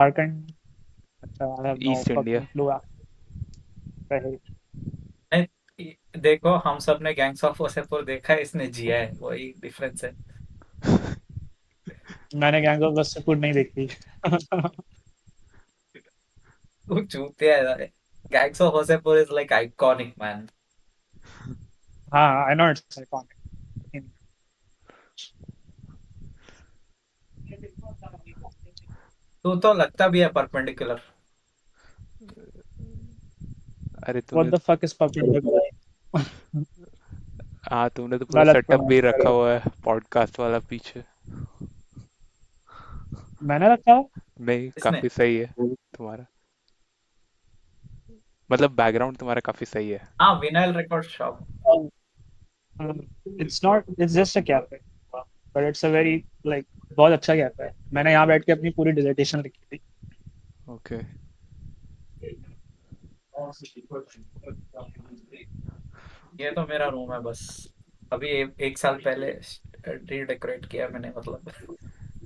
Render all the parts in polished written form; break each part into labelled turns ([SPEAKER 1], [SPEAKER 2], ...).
[SPEAKER 1] झारखंड। अच्छा, I have no
[SPEAKER 2] east India.
[SPEAKER 1] Fucking clue. सही।
[SPEAKER 2] नहीं, देखो हम सब ने गैंग्स ऑफ वासेपुर देखा है, इसने जिया है, वही डिफरेंस है।
[SPEAKER 1] मैंने गैंग ऑफ वासेपुर नहीं देखी।
[SPEAKER 2] तू चूतिया है। Gangs of Wasseypur is like iconic man.
[SPEAKER 1] हाँ, आई नो इट्स आइकॉनिक।
[SPEAKER 2] तू तो लगता भी है परपेंडिकुलर।
[SPEAKER 1] व्हाट
[SPEAKER 2] अरे तूने,
[SPEAKER 1] द फक इज परपेंडिकुलर?
[SPEAKER 2] हाँ तूने तो पूरा
[SPEAKER 1] गलत
[SPEAKER 2] सेटअप भी
[SPEAKER 1] प्रोनाउंस कर
[SPEAKER 2] रखा
[SPEAKER 1] रहे हो।
[SPEAKER 2] हुआ है पॉडकास्ट वाला पीछे।
[SPEAKER 1] मैंने रखा है?
[SPEAKER 2] नहीं, इसने। काफी सही है तुम्हारा, मतलब बैकग्राउंड तुम्हारा काफी सही है।
[SPEAKER 1] हाँ।
[SPEAKER 2] Vinyl record shop.
[SPEAKER 1] It's not, it's just a cafe, but it's a very like बहुत अच्छा कैफे है। मैंने यहाँ बैठ के अपनी पूरी डिसर्टेशन लिखी थी।
[SPEAKER 2] ओके। ये तो मेरा रूम है बस। अभी एक साल पहले रीडेकोरेट किया मैंने, मतलब।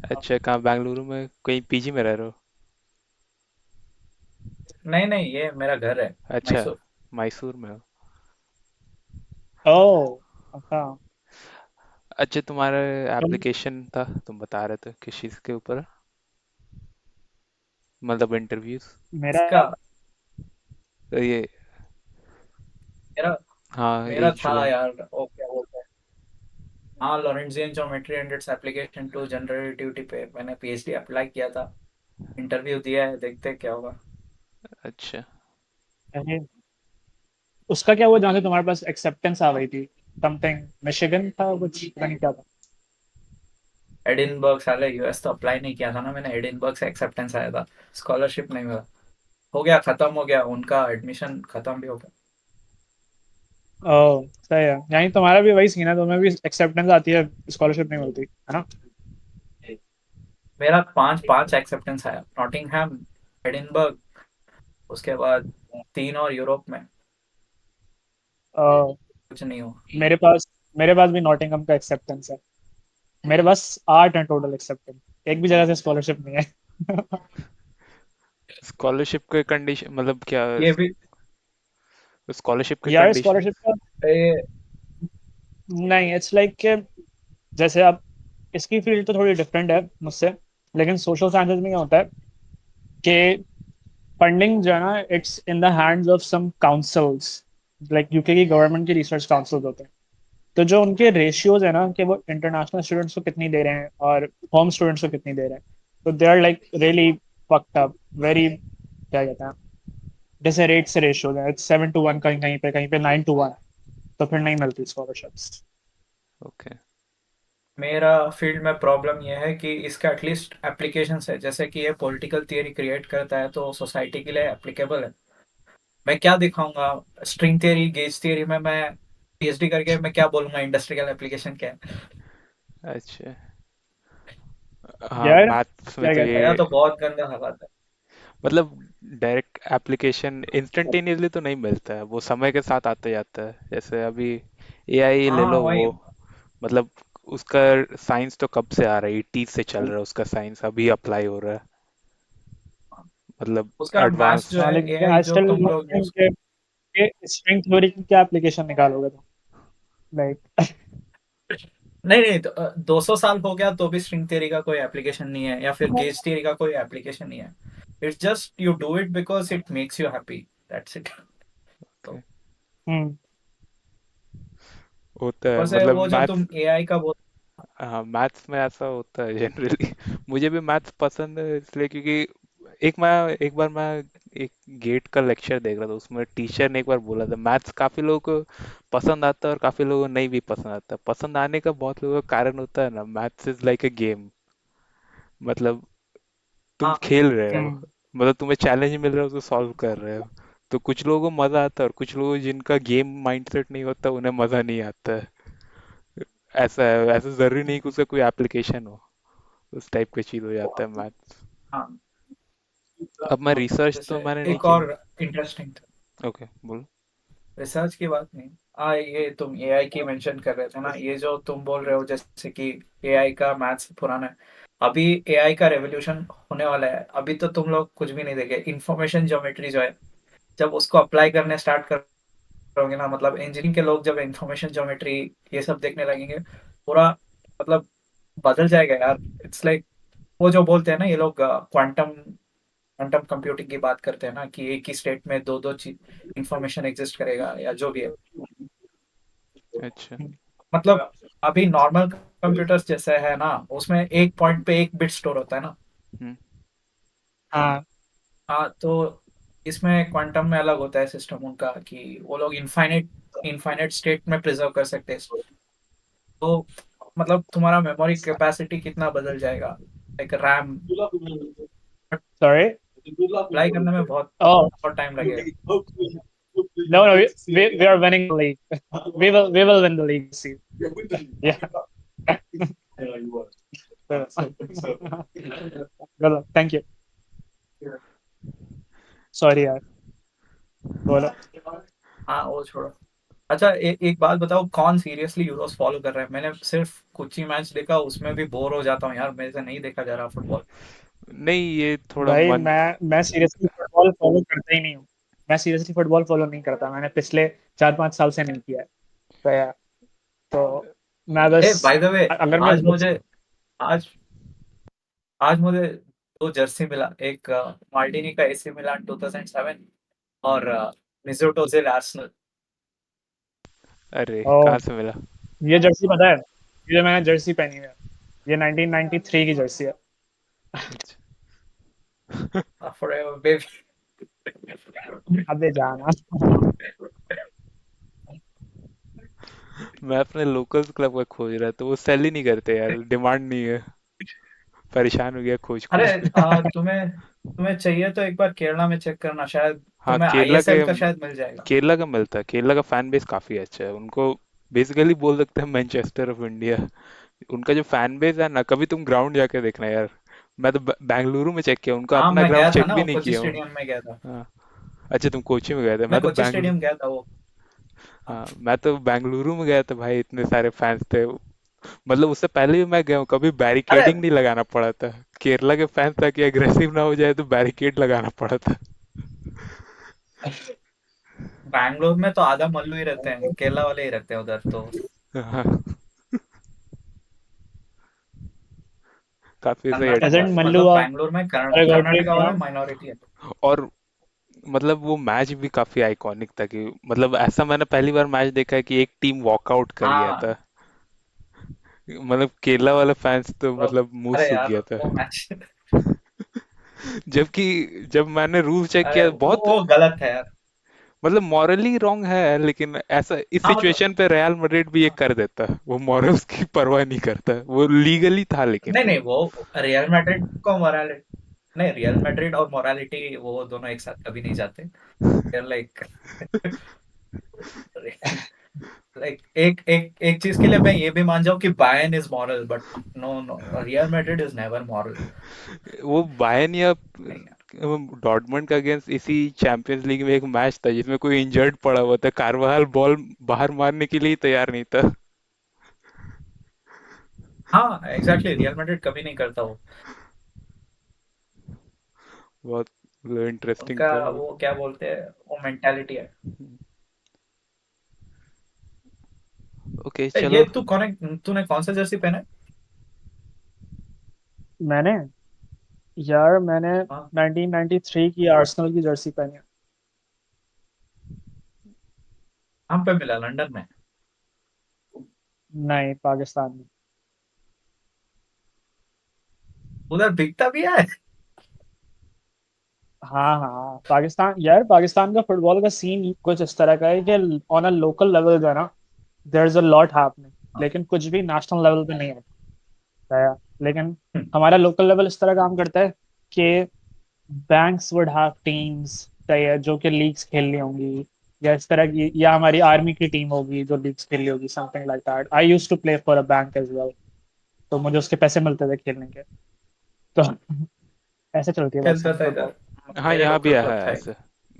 [SPEAKER 2] अच्छा, कहाँ बेंगलुरु में कहीं पीजी में रह रहे हो? नहीं नहीं, ये मेरा घर है। अच्छा, मैसूर। मैसूर में हो।
[SPEAKER 1] ओह। अच्छा।
[SPEAKER 2] अच्छा, तुम्हारा
[SPEAKER 1] तुम
[SPEAKER 2] एप्लीकेशन था, तुम बता रहे थे किस चीज़ के ऊपर, मतलब इंटरव्यूज।
[SPEAKER 1] मेरा
[SPEAKER 2] इसका ये, मेरा
[SPEAKER 1] हाँ।
[SPEAKER 2] मेरा एक था
[SPEAKER 1] हाँ।
[SPEAKER 2] यार, ओ क्या बोलते हैं। हाँ, Lorentzian geometry and its application to generativity पे मैंने पीएचडी अप्लाई किया था। इंटरव्यू दिया है, देखते हैं क्या होगा। अच्छा।
[SPEAKER 1] अरे, उसका क्या हुआ जहाँ से तुम्हारे पास एक्सेप्टेंस आ गई थी? समथिंग मिशिगन था कुछ, पता नहीं क्या था।
[SPEAKER 2] एडिनबर्ग, साले यूएस तो अप्लाई नहीं किया था ना मैंने, एडिनबर्ग से एक्सेप्टेंस आया था। स्कॉलरशिप नहीं मिला। हो गया, खत्म हो गया, उनका एडमिशन खत्म भी हो गया।
[SPEAKER 1] ओह सही है, यानी तुम्हारा भी वही सीन है, तुम्हें भी एक्सेप्टेंस आती है, स्कॉलरशिप नहीं मिलती है ना?
[SPEAKER 2] मेरा पांच पांच एक्सेप्टेंस आया, नॉटिंघम, एडिनबर्ग, उसके बाद तीन और यूरोप में।
[SPEAKER 1] ओह,
[SPEAKER 2] कुछ नहीं हुआ।
[SPEAKER 1] मेरे पास मेरे पास भी नॉटिंघम का एक्सेप्टेंस है। मेरे पास 8 है टोटल एक्सेप्टेंस। एक भी जगह से स्कॉलरशिप नहीं है।
[SPEAKER 2] स्कॉलरशिप के कंडीशन मतलब क्या?
[SPEAKER 1] ये भी
[SPEAKER 2] स्कॉलरशिप के
[SPEAKER 1] यार
[SPEAKER 2] कंडीशन।
[SPEAKER 1] स्कॉलरशिप का नहीं, इट्स लाइक कि जैसे आप, इसकी फील्ड तो थोड़ी डिफरेंट है मुझसे, लेकिन सोशल साइंसेज में क्या होता है कि फंडिंग जो है ना, it's in the hands of some councils. Like UK की गवर्नमेंट की रिसर्च काउंसिल्स होते हैं। तो जो उनके रेशियोज है ना कि वो इंटरनेशनल स्टूडेंट्स को कितनी दे रहे हैं और होम स्टूडेंट्स को कितनी दे रहे हैं, तो they are like really fucked up, very, क्या कहते हैं, जैसे रेट से रेशियो है, 7-1, कहीं कहीं पे 9-1। तो फिर नहीं मिलती स्कॉलरशिप्स।
[SPEAKER 2] ओके। मेरा फील्ड में प्रॉब्लम यह है कि इसका एटलीस्ट एप्लीकेशंस है, जैसे कि ये पॉलिटिकल थियरी क्रिएट करता है तो सोसाइटी के लिए एप्लीकेबल है। मैं क्या दिखाऊंगा? स्ट्रिंग थियरी, गेज थियरी में मैं पीएचडी करके मैं क्या बोलूंगा इंडस्ट्रियल एप्लीकेशन क्या है?
[SPEAKER 1] अच्छा।
[SPEAKER 2] हाँ,
[SPEAKER 1] यार
[SPEAKER 2] मैथ्स में
[SPEAKER 1] क्या
[SPEAKER 2] तो
[SPEAKER 1] कहते हैं।
[SPEAKER 2] मेरा तो बहुत गंदा हालात है। मतलब डायरेक्ट एप्लीकेशन इंस्टेंटेनियसली तो नहीं मिलता है, वो समय के साथ आते जाता है। जैसे अभी एआई ले
[SPEAKER 1] हाँ
[SPEAKER 2] लो,
[SPEAKER 1] वही।
[SPEAKER 2] वो मतलब उसका साइंस तो कब से आ रहा है, 80s से चल रहा है उसका साइंस, अभी अप्लाई हो रहा है, मतलब
[SPEAKER 1] उसका मैथ्स
[SPEAKER 2] एडवांस।
[SPEAKER 1] जो हाँ, है लेकिन
[SPEAKER 2] एआई
[SPEAKER 1] आई
[SPEAKER 2] जो
[SPEAKER 1] स्टिल
[SPEAKER 2] तुम लोग यूज।
[SPEAKER 1] के स्ट्रिंग थ्योरी की क्या एप्लीकेशन निकालोगे तुम? लाइक
[SPEAKER 2] नहीं नहीं, 200 साल हो गया तो भी स्ट्रिंग थियरी का कोई एप्लीकेशन नहीं है, या फिर गेज थियरी का कोई एप्लीकेशन नहीं है। It's just you do it because it makes you happy, that's it. तो
[SPEAKER 1] हम्म।
[SPEAKER 2] होता है
[SPEAKER 1] हाँ।
[SPEAKER 2] मतलब ऊपर से वो जो
[SPEAKER 1] हाँ।
[SPEAKER 2] तुम एआई का बोल। हाँ, मैथ्स में ऐसा होता है जनरली। मुझे भी मैथ्स पसंद है इसलिए क्योंकि एक बार मैं एक गेट का लेक्चर देख रहा था, उसमें टीचर ने एक बार बोला था मैथ्स काफी लोगों को पसंद आता है और काफी लोगों को नहीं भी पसंद आता। पसंद आने का बहुत लोगों का कारण होता है ना, maths is like a game, मतलब तुम
[SPEAKER 1] हाँ।
[SPEAKER 2] खेल रहे हो,
[SPEAKER 1] हम्म।
[SPEAKER 2] मतलब तुम्हें चैलेंज मिल रहा है उसको सॉल्व कर रहे हो। तो कुछ लोगों को मजा आता है और कुछ लोगों जिनका गेम माइंडसेट नहीं होता उन्हें मजा नहीं आता है। ऐसा है, ऐसा जरूरी नहीं कि उसका कोई एप्लीकेशन हो, उस टाइप की चीज हो जाता है मैथ्स।
[SPEAKER 1] हाँ।
[SPEAKER 2] अब मैं रिसर्च
[SPEAKER 1] जैसे
[SPEAKER 2] तो मैंने नहीं
[SPEAKER 1] एक
[SPEAKER 2] किया।
[SPEAKER 1] और इंटरेस्टिंग था।
[SPEAKER 2] ओके, बोलो।
[SPEAKER 1] रिसर्च की बात नहीं,
[SPEAKER 3] हाँ, ये तुम एआई की मेंशन कर रहे थे ना, ये जो तुम बोल रहे हो जैसे कि एआई का मैथ्स पुराना है। अभी एआई का रेवोल्यूशन होने वाला है। अभी तो तुम लोग कुछ भी नहीं देखे, इंफॉर्मेशन ज्योमेट्री जो है, जब उसको अप्लाई करने स्टार्ट करोगे ना, मतलब इंजीनियरिंग के लोग जब इंफॉर्मेशन ज्योमेट्री ये सब देखने लगेंगे, पूरा मतलब बदल जाएगा यार। इट्स लाइक वो जो बोलते हैं ना ये लोग, क्वांटम क्वांटम कंप्यूटिंग की बात करते हैं ना, कि एक ही स्टेट में दो दो चीज इंफॉर्मेशन एग्जिस्ट करेगा या जो भी है।
[SPEAKER 2] अच्छा।
[SPEAKER 3] मतलब अभी नॉर्मल कंप्यूटर्स जैसे है ना, उसमें एक पॉइंट पे एक बिट स्टोर होता है ना।
[SPEAKER 2] हम्म।
[SPEAKER 1] हाँ।
[SPEAKER 3] हाँ, तो इसमें क्वांटम में अलग होता है सिस्टम उनका, कि वो लोग इनफाइनाइट इनफाइनाइट स्टेट में प्रिजर्व कर सकते हैं। तो मतलब तुम्हारा मेमोरी कैपेसिटी कितना बदल जाएगा, एक रैम
[SPEAKER 1] Sorry.
[SPEAKER 3] अप्लाई करने में बहुत
[SPEAKER 1] Oh.
[SPEAKER 3] बहुत टाइम लगेगा।
[SPEAKER 1] No, no, we are winning the league. We will win the league. See. Yeah. Good luck. Thank you. Sorry यार, बोलो।
[SPEAKER 3] हाँ, वो छोड़ो। अच्छा, एक बात बताओ, कौन सीरियसली यूरोस फॉलो कर रहा है? मैंने सिर्फ कुछ ही मैच देखा, उसमें भी बोर हो जाता हूँ यार, मेरे से नहीं देखा जा रहा फुटबॉल।
[SPEAKER 2] नहीं, ये थोड़ा
[SPEAKER 1] भाई
[SPEAKER 2] मन।
[SPEAKER 1] मैं सीरियसली फुटबॉल फॉलो करता ही नहीं हूँ। मैं सीरियसली फुटबॉल फॉलो नहीं करता, मैंने पिछले 4-5 साल से नहीं किया है। तो यार, तो मैं
[SPEAKER 3] ए
[SPEAKER 1] बस,
[SPEAKER 3] बाय द वे,
[SPEAKER 1] अगर मैं
[SPEAKER 3] आज मुझे आज आज मुझे दो जर्सी मिला, एक मार्टिनी का एसी मिलान 2007, और मिज़ोट आर्सेनल।
[SPEAKER 2] अरे,
[SPEAKER 1] ओ,
[SPEAKER 2] कहाँ से मिला?
[SPEAKER 1] ये जर्सी पता है, ये जो मैंने जर्सी पहनी है, ये 1993 की जर्सी है।
[SPEAKER 2] अच्छा।
[SPEAKER 3] Forever baby.
[SPEAKER 1] अबे जाना।
[SPEAKER 2] मैं अपने लोकल्स क्लब का खोज रहा था, वो सेल ही नहीं करते यार, डिमांड नहीं है। परेशान हो गया खोज
[SPEAKER 3] अरे,
[SPEAKER 2] खोज के।
[SPEAKER 3] तुम्हें तुम्हें चाहिए तो एक बार केरला में चेक करना, शायद
[SPEAKER 2] हाँ,
[SPEAKER 3] तुम्हें
[SPEAKER 2] केरला के
[SPEAKER 3] आईएसएल का शायद मिल जाएगा।
[SPEAKER 2] केरला का मिलता है। केरला का फैन बेस काफी अच्छा है। उनको बेसिकली बोल सकते हैं मैनचेस्टर ऑफ इंडिया। उनका जो फैन बेस है ना, कभी तुम ग्राउंड जाके देखना यार। मैं तो बेंगलुरु में चेक किया, उनका
[SPEAKER 3] हाँ,
[SPEAKER 2] अपना
[SPEAKER 3] मैं
[SPEAKER 2] ग्राउंड
[SPEAKER 3] गया था
[SPEAKER 2] चेक
[SPEAKER 3] ना,
[SPEAKER 2] भी
[SPEAKER 3] वो
[SPEAKER 2] नहीं
[SPEAKER 3] कोची
[SPEAKER 2] किया हूँ।
[SPEAKER 3] स्टेडियम में गया था।
[SPEAKER 2] हाँ। अच्छा, तुम कोची में गए थे,
[SPEAKER 3] मैं
[SPEAKER 2] मैं तो
[SPEAKER 3] कोची
[SPEAKER 2] बेंगलुरु।
[SPEAKER 3] स्टेडियम गया था वो। हाँ।
[SPEAKER 2] हाँ, मैं तो बेंगलुरु में गया था भाई, इतने सारे फैंस थे। मतलब उससे पहले भी मैं गया हूँ, कभी
[SPEAKER 3] अरे,
[SPEAKER 2] बैरिकेडिंग नहीं लगाना पड़ा था। केरला के फैंस ताकि एग्रेसिव ना हो जाए तो बैरिकेड लगाना पड़ा था।
[SPEAKER 3] बैंगलोर में तो आधा मल्लू ही रहते हैं, केरला वाले ही रहते हैं उधर तो।
[SPEAKER 2] हाँ, काफी सही
[SPEAKER 3] कर्नाटक
[SPEAKER 1] एजेंट
[SPEAKER 3] वाले,
[SPEAKER 1] मल्लू
[SPEAKER 3] मतलब
[SPEAKER 1] और
[SPEAKER 3] बैंगलोर में कर्नाटका
[SPEAKER 1] गौड्रे।
[SPEAKER 3] वाले माइनॉरिटी है।
[SPEAKER 2] और मतलब वो मैच भी काफी आइकॉनिक था कि मतलब ऐसा मैंने पहली बार मैच देखा है कि एक टीम वॉकआउट कर गया
[SPEAKER 3] हाँ,
[SPEAKER 2] था। मतलब केरला वाला फैंस तो
[SPEAKER 3] मतलब
[SPEAKER 2] मतलब मुंह
[SPEAKER 3] अरे
[SPEAKER 2] सूख
[SPEAKER 3] यार,
[SPEAKER 2] गया था।
[SPEAKER 3] वो मैच
[SPEAKER 2] जबकि जब मैंने रूल चेक
[SPEAKER 3] अरे
[SPEAKER 2] किया, बहुत
[SPEAKER 3] वो गलत है यार।
[SPEAKER 2] मतलब मॉरली रॉन्ग है, लेकिन ऐसा इस
[SPEAKER 3] हाँ, मतलब
[SPEAKER 2] सिचुएशन पे रियल मैड्रिड भी ये कर देता। वो मॉरल्स की परवाह नहीं करता, वो लीगली था लेकिन।
[SPEAKER 3] नहीं नहीं, वो रियल मैड्रिड को मोरालिटी, नहीं, रियल मैड्रिड और मोरालिटी वो दोनों एक साथ कभी नहीं जाते। लाइक लाइक एक एक एक चीज के लिए मैं ये भी मान जाऊं कि Bayern is moral, but no no, Real Madrid is never moral.
[SPEAKER 2] वो बायर्न या
[SPEAKER 3] नहीं यार।
[SPEAKER 2] डॉर्टमुंड का अगेंस्ट इसी चैंपियंस लीग में एक मैच था जिसमें कोई इंजर्ड पड़ा हुआ था, कार्वाहाल बॉल बाहर मारने के लिए तैयार नहीं था।
[SPEAKER 3] हाँ, एग्जैक्टली, रियल मैड्रिड कभी नहीं करता वो।
[SPEAKER 2] बहुत इंटरेस्टिंग
[SPEAKER 3] उनका
[SPEAKER 2] था वो।
[SPEAKER 3] वो क्या बोलते हैं, वो मेंटालिटी है।
[SPEAKER 2] ओके,
[SPEAKER 3] ये
[SPEAKER 2] चलो।
[SPEAKER 3] तूने कौन सा जर्सी पहना है?
[SPEAKER 1] मैंने, यार मैंने
[SPEAKER 3] हाँ।
[SPEAKER 1] 1993 की आर्सेनल की जर्सी पहनी है।
[SPEAKER 3] हम पे मिला लंदन में।
[SPEAKER 1] नहीं, पाकिस्तान में।
[SPEAKER 3] उधर बिकता भी है।
[SPEAKER 1] हाँ हाँ, पाकिस्तान यार, पाकिस्तान का फुटबॉल का सीन कुछ इस तरह का है कि ऑन अ लोकल लेवल जो है ना, there is a lot happening,
[SPEAKER 3] हाँ।
[SPEAKER 1] लेकिन कुछ भी नेशनल लेवल पे नहीं होता है। लेकिन हमारा लोकल लेवल इस तरह काम करता है कि बैंक्स वुड हैव टीम्स, जो कि लीग्स खेल रही होंगी, या इस तरह की, या हमारी आर्मी की टीम होगी जो लीग्स खेल रही होगी, something like that. I used to play for a bank as well, तो मुझे उसके पैसे मिलते थे खेलने के। तो ऐसे चलती है
[SPEAKER 3] खेलता
[SPEAKER 1] पाकिस्तान
[SPEAKER 3] था
[SPEAKER 1] फुटबॉल।
[SPEAKER 3] इधर,
[SPEAKER 2] हाँ,
[SPEAKER 3] मेरे
[SPEAKER 2] यहाँ भी
[SPEAKER 3] लोकल
[SPEAKER 2] है
[SPEAKER 3] क्लब था एक।
[SPEAKER 2] ऐसे।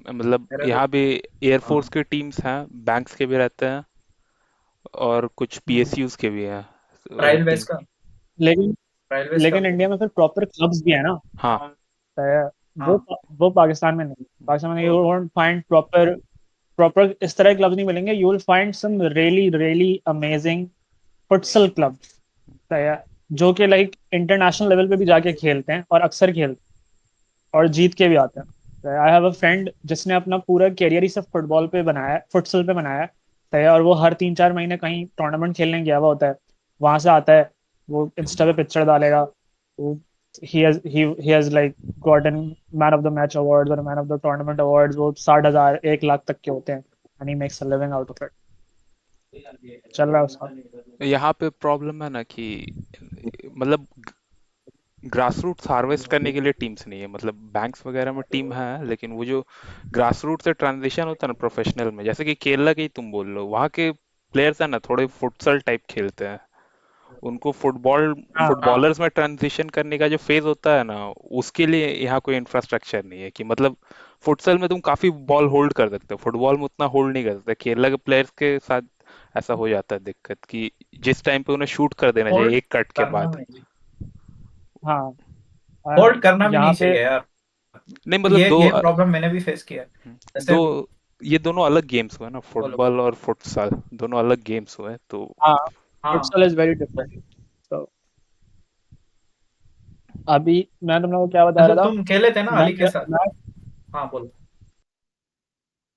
[SPEAKER 2] मतलब
[SPEAKER 3] मेरा
[SPEAKER 2] यहाँ भी एयरफोर्स
[SPEAKER 3] हाँ
[SPEAKER 2] के टीम्स हैं, बैंक्स के भी रहते हैं, और कुछ पीएसयूज के भी हैं
[SPEAKER 3] ट्रायल बेस
[SPEAKER 2] टीम।
[SPEAKER 3] का
[SPEAKER 1] लेकिन
[SPEAKER 3] ट्रायल बेस का
[SPEAKER 1] लेकिन
[SPEAKER 3] भी है।
[SPEAKER 1] इंडिया में फिर प्रॉपर क्लब्स भी है ना।
[SPEAKER 2] हाँ।
[SPEAKER 1] तो वो
[SPEAKER 3] हाँ
[SPEAKER 1] वो पाकिस्तान में नहीं, पाकिस्तान में you won't find proper proper इस तरह के क्लब्स नहीं मिलेंगे। You will find some really really amazing futsal club, जो कि लाइक इंटरनेशनल लेवल पे भी जाके खेलते हैं और अक्सर खेलते हैं और जीत के भी आते हैं। आई हैव अ फ्रेंड जिसने अपना पूरा करियर ही सिर्फ फुटबॉल पे बनाया है, फुटसल पे बनाया है। और वो हर 3-4 महीने कहीं टूर्नामेंट खेलने गया हुआ होता है, वहां से आता है, वो इंस्टा पे पिक्चर डालेगा, वो he has like gotten man of the match awards और man of the tournament awards. वो 60,000 1 लाख तक के होते हैं, and he makes a living out of it. चल रहा है उसका।
[SPEAKER 2] यहाँ पे प्रॉब्लम है ना कि मतलब ग्रास रूट्स हार्वेस्ट करने के लिए टीम्स नहीं है। मतलब बैंक्स वगैरह में टीम है, लेकिन वो जो ग्रास रूट से ट्रांजिशन होता है ना प्रोफेशनल में, जैसे कि केरला के ही तुम बोल लो, वहाँ के प्लेयर्स है ना थोड़े फुटसल टाइप खेलते हैं। उनको
[SPEAKER 1] हाँ
[SPEAKER 3] हाँ
[SPEAKER 2] फुटबॉलर्स में ट्रांजिशन करने का जो फेज होता है ना, उसके लिए यहाँ कोई इंफ्रास्ट्रक्चर नहीं है कि मतलब फुटसल में तुम काफी बॉल होल्ड कर सकते हो, फुटबॉल में उतना होल्ड नहीं कर सकते। केरला के प्लेयर्स के साथ ऐसा हो जाता है दिक्कत कि जिस टाइम पे उन्हें शूट कर देना चाहिए
[SPEAKER 3] होल्ड
[SPEAKER 2] एक कट के
[SPEAKER 3] करना
[SPEAKER 2] बाद।
[SPEAKER 3] नहीं,
[SPEAKER 1] हाँ।
[SPEAKER 3] होल्ड करना भी
[SPEAKER 1] यहाँ
[SPEAKER 3] नहीं
[SPEAKER 1] पे
[SPEAKER 3] चाहिए यार।
[SPEAKER 2] नहीं मतलब
[SPEAKER 3] ये प्रॉब्लम मैंने भी फेस किया है।
[SPEAKER 2] दो
[SPEAKER 3] जैसे
[SPEAKER 2] ये दोनों अलग गेम्स हुए ना,
[SPEAKER 3] बोलो
[SPEAKER 2] फुटबॉल और फुटसल दोनों अलग गेम्स हुए तो।
[SPEAKER 1] हाँ,
[SPEAKER 3] हाँ
[SPEAKER 1] फुटसल इज वेरी डिफरेंट। तो अभी मैं तुम लोगों को क्या बता
[SPEAKER 3] अच्छा
[SPEAKER 1] रहा था।
[SPEAKER 3] तुम खेले थे ना
[SPEAKER 1] मैं
[SPEAKER 3] अली के साथ।
[SPEAKER 1] मैं
[SPEAKER 3] हाँ बोलो,